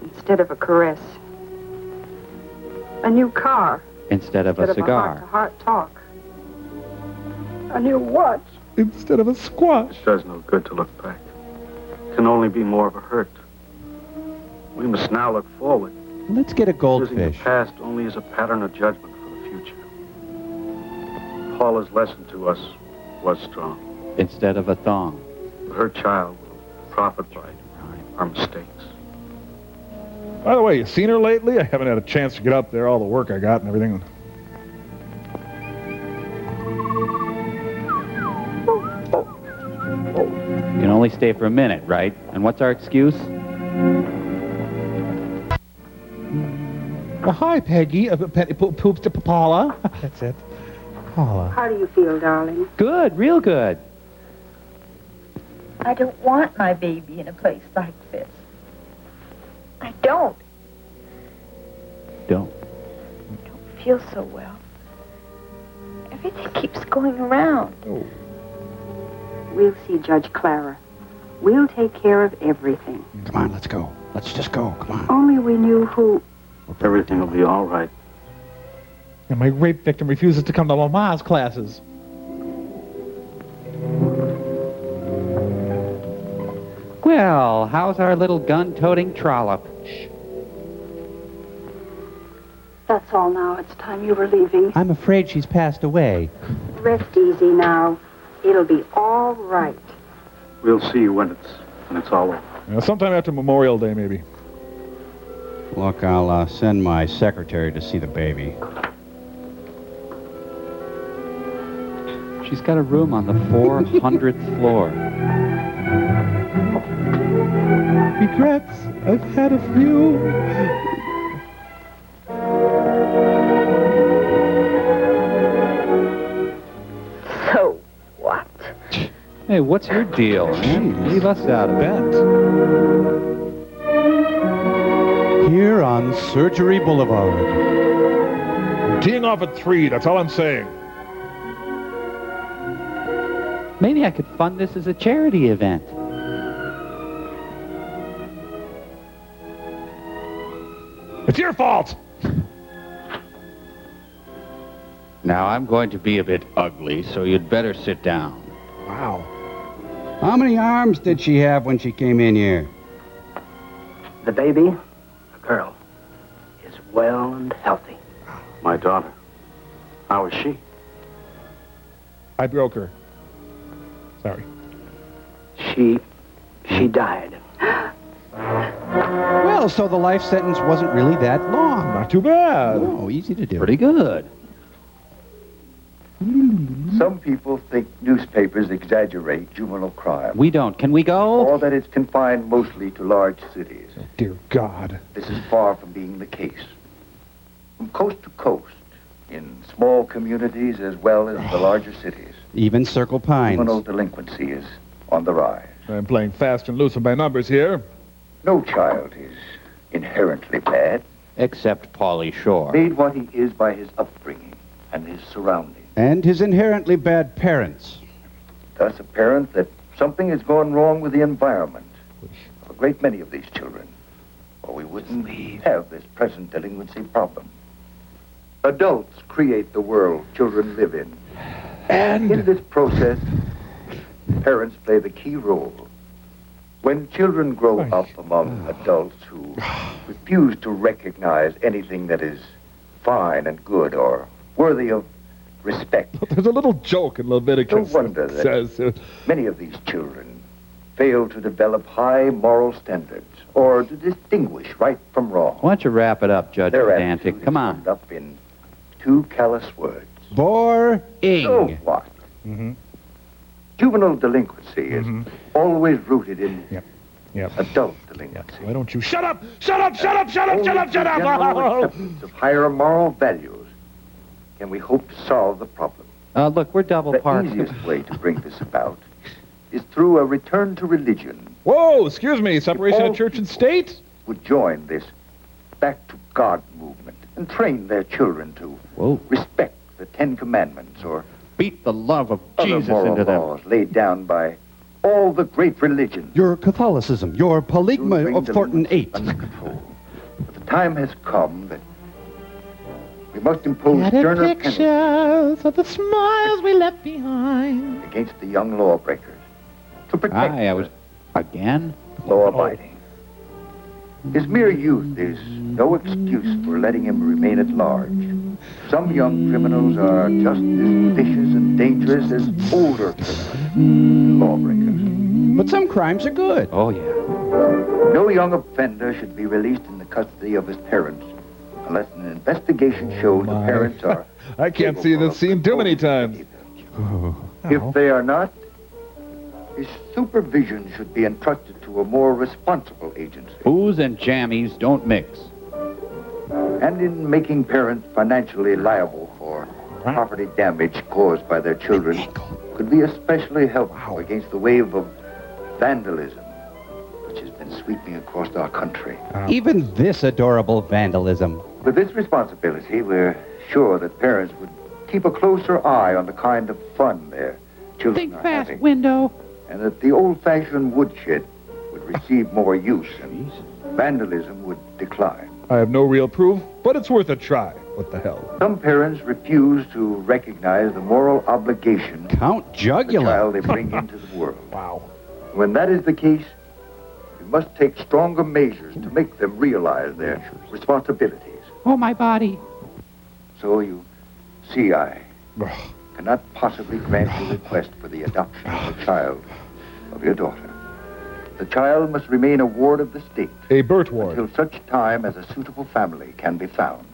instead of a caress. A new car Instead of a cigar. heart-to-heart talk. A new watch. Instead of a squash. It does no good to look back. It can only be more of a hurt. We must now look forward. Let's get a Using goldfish. the past only as a pattern of judgment for the future. Paula's lesson to us was strong. Instead of a thong. Her child will profit by our mistakes. By the way, you seen her lately? I haven't had a chance to get up there, all the work I got and everything. You can only stay for a minute, right? And what's our excuse? Well, hi, Peggy. Poops to Paula. That's it. Paula. How do you feel, darling? Good, real good. I don't want my baby in a place like this. I don't. Don't. I don't feel so well. Everything keeps going around. Oh. We'll see Judge Clara. We'll take care of everything. Come on, let's go. Let's just go. Come on. Only we knew who... Everything will be all right. And my rape victim refuses to come to Mama's classes. Well, how's our little gun-toting trollop? That's all now. It's time you were leaving. I'm afraid she's passed away. Rest easy now. It'll be all right. We'll see you when it's all over. Yeah, sometime after Memorial Day, maybe. Look, I'll send my secretary to see the baby. She's got a room on the 400th floor. Regrets. I've had a few. So, what? Hey, what's your deal, man? Leave us out of it. Here on Surgery Boulevard. I'm teeing off at 3, that's all I'm saying. Maybe I could fund this as a charity event. It's your fault! Now, I'm going to be a bit ugly, so you'd better sit down. Wow. How many arms did she have when she came in here? The baby, a girl, is well and healthy. My daughter. How is she? I broke her. Sorry. She died. Well, so the life sentence wasn't really that long. Not too bad. Oh, easy to do. Pretty good. Some people think newspapers exaggerate juvenile crime. We don't. Can we go? Or that it's confined mostly to large cities. Oh, dear God. This is far from being the case. From coast to coast, in small communities as well as the larger cities, Even Circle Pines. juvenile delinquency is on the rise. I'm playing fast and loose with my numbers here. No child is inherently bad. Except Pauly Shore. Made what he is by his upbringing and his surroundings. And his inherently bad parents. Thus apparent that something has gone wrong with the environment of a great many of these children, or we wouldn't have this present delinquency problem. Adults create the world children live in. And in this process, parents play the key role. When children grow up among adults who refuse to recognize anything that is fine and good or worthy of respect. There's a little joke in Leviticus No wonder that that says... many of these children fail to develop high moral standards or to distinguish right from wrong. Why don't you wrap it up, Judge Their Pedantic? attitude Come is on. summed up in two callous words. Boring. So what? Mm-hmm. Juvenile delinquency is always rooted in Yep. adult delinquency. Why don't you shut up? Shut up! Shut up! Shut up! Shut up! Shut up! General acceptance of higher moral values can we hope to solve the problem. Look, we're double parked. The easiest way to bring this about is through a return to religion. Whoa, excuse me, separation of church and state? Would join this back to God movement and train their children to respect the Ten Commandments or beat the love of other Jesus moral into them. laws laid down by all the great religions. Your Catholicism, your polygamy of Thornton 8. Under control. But the time has come that we must impose Get a sterner pictures penalties of the smiles we left behind. against the young lawbreakers to protect I was again law-abiding. His mere youth is no excuse for letting him remain at large. Some young criminals are just as vicious and dangerous as older criminals and lawbreakers. But some crimes are good. Oh, yeah. No young offender should be released in the custody of his parents unless an investigation shows the parents are... I can't see this scene too many times. If they are not, his supervision should be entrusted to a more responsible agency. Booze and jammies don't mix. And in making parents financially liable for property damage caused by their children could be especially helpful against the wave of vandalism which has been sweeping across our country. Even this adorable vandalism. With this responsibility, we're sure that parents would keep a closer eye on the kind of fun their children are having. Window. And that the old-fashioned woodshed would receive more use and vandalism would decline. I have no real proof, but it's worth a try. What the hell? Some parents refuse to recognize the moral obligation Count Jugular. the child they bring into the world. Wow. When that is the case, we must take stronger measures to make them realize their responsibilities. Oh, my body. So you see, I cannot possibly grant your request for the adoption of a child of your daughter. The child must remain a ward of the state. A Burt ward. Until such time as a suitable family can be found.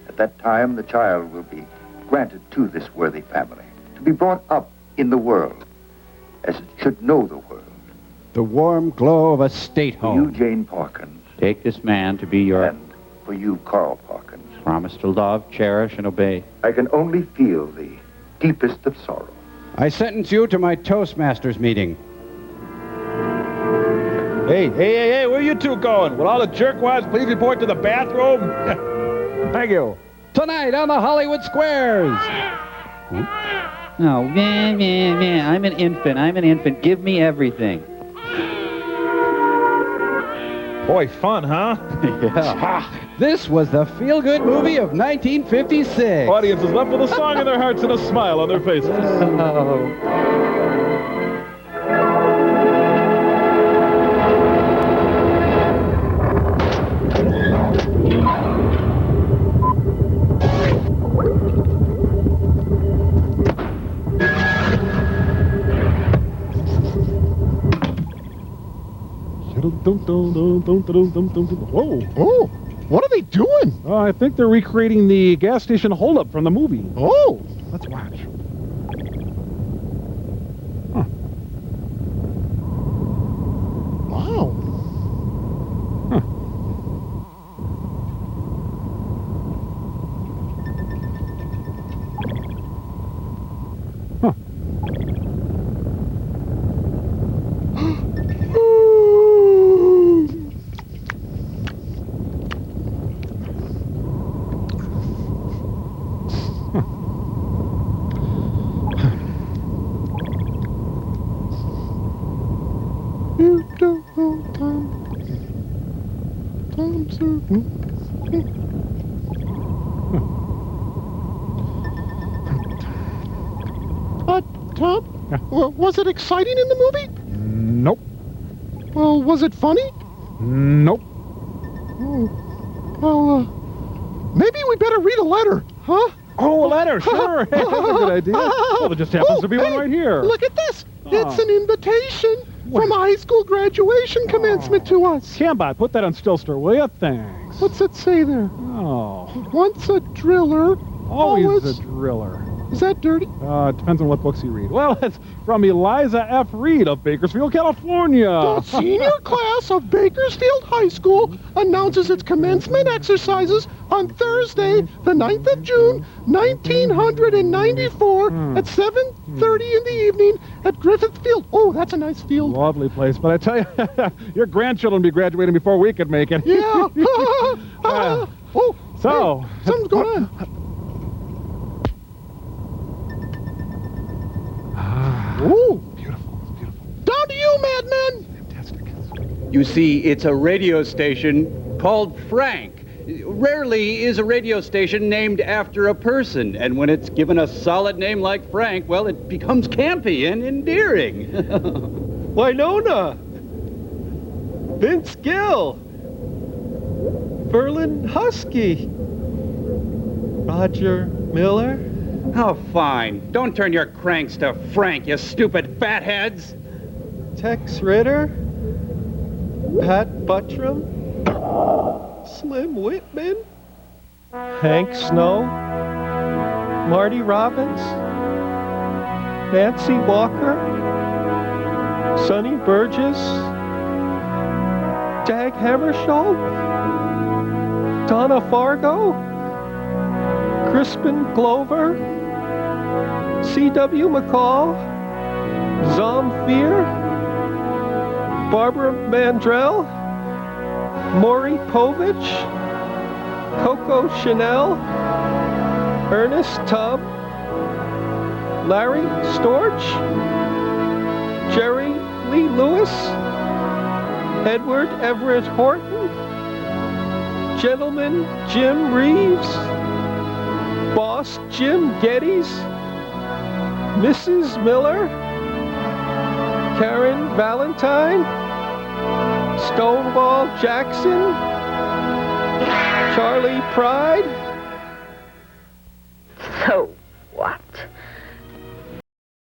At that time, the child will be granted to this worthy family, to be brought up in the world, as it should know the world. The warm glow of a state For home. you, Jane Parkins, Take this man to be your... and for you, Carl Parkins, promise to love, cherish, and obey. I can only feel the deepest of sorrow. I sentence you to my Toastmasters meeting. Hey, where are you two going? Will all the jerkwads please report to the bathroom? Thank you. Tonight on the Hollywood Squares. No, man, I'm an infant. Give me everything. Boy, fun, huh? Yeah. This was the feel-good movie of 1956. Audience is left with a song in their hearts and a smile on their faces. Whoa. Oh, what are they doing? I think they're recreating the gas station holdup from the movie. Oh. Let's watch. Wow. You don't know time. Time's Tom? Was it exciting in the movie? Nope. Well, was it funny? Nope. Oh. Well, maybe we better read a letter, huh? Oh, a letter, sure. Hey, that's a good idea. Well, there just happens to be one right here. Look at this. It's an invitation from high school graduation commencement to us. Cambot, put that on Stillster, will you? Thanks. What's it say there? Oh. Once a driller, Always a driller. Is that dirty? It depends on what books you read. Well, it's from Eliza F. Reed of Bakersfield, California. The senior class of Bakersfield High School announces its commencement exercises on Thursday, the 9th of June, 1994 at 7:30 in the evening at Griffith Field. Oh, that's a nice field. Lovely place. But I tell you, your grandchildren will be graduating before we could make it. Yeah. Oh, so. Hey, something's going on. Ooh, beautiful. Down to you, madman. You see, it's a radio station called Frank. Rarely is a radio station named after a person, and when it's given a solid name like Frank, well, it becomes campy and endearing. Winona. Vince Gill. Verlin Husky. Roger Miller. Oh, fine. Don't turn your cranks to Frank, you stupid fatheads. Tex Ritter. Pat Buttram. Slim Whitman. Hank Snow. Marty Robbins. Nancy Walker. Sonny Burgess. Dag Hammarskjöld. Donna Fargo. Crispin Glover. C.W. McCall. Zamfir. Barbara Mandrell. Maury Povich. Coco Chanel. Ernest Tubb. Larry Storch. Jerry Lee Lewis. Edward Everett Horton. Gentleman Jim Reeves. Boss Jim Geddes. Mrs. Miller. Karen Valentine. Stonewall Jackson. Charlie Pride. So,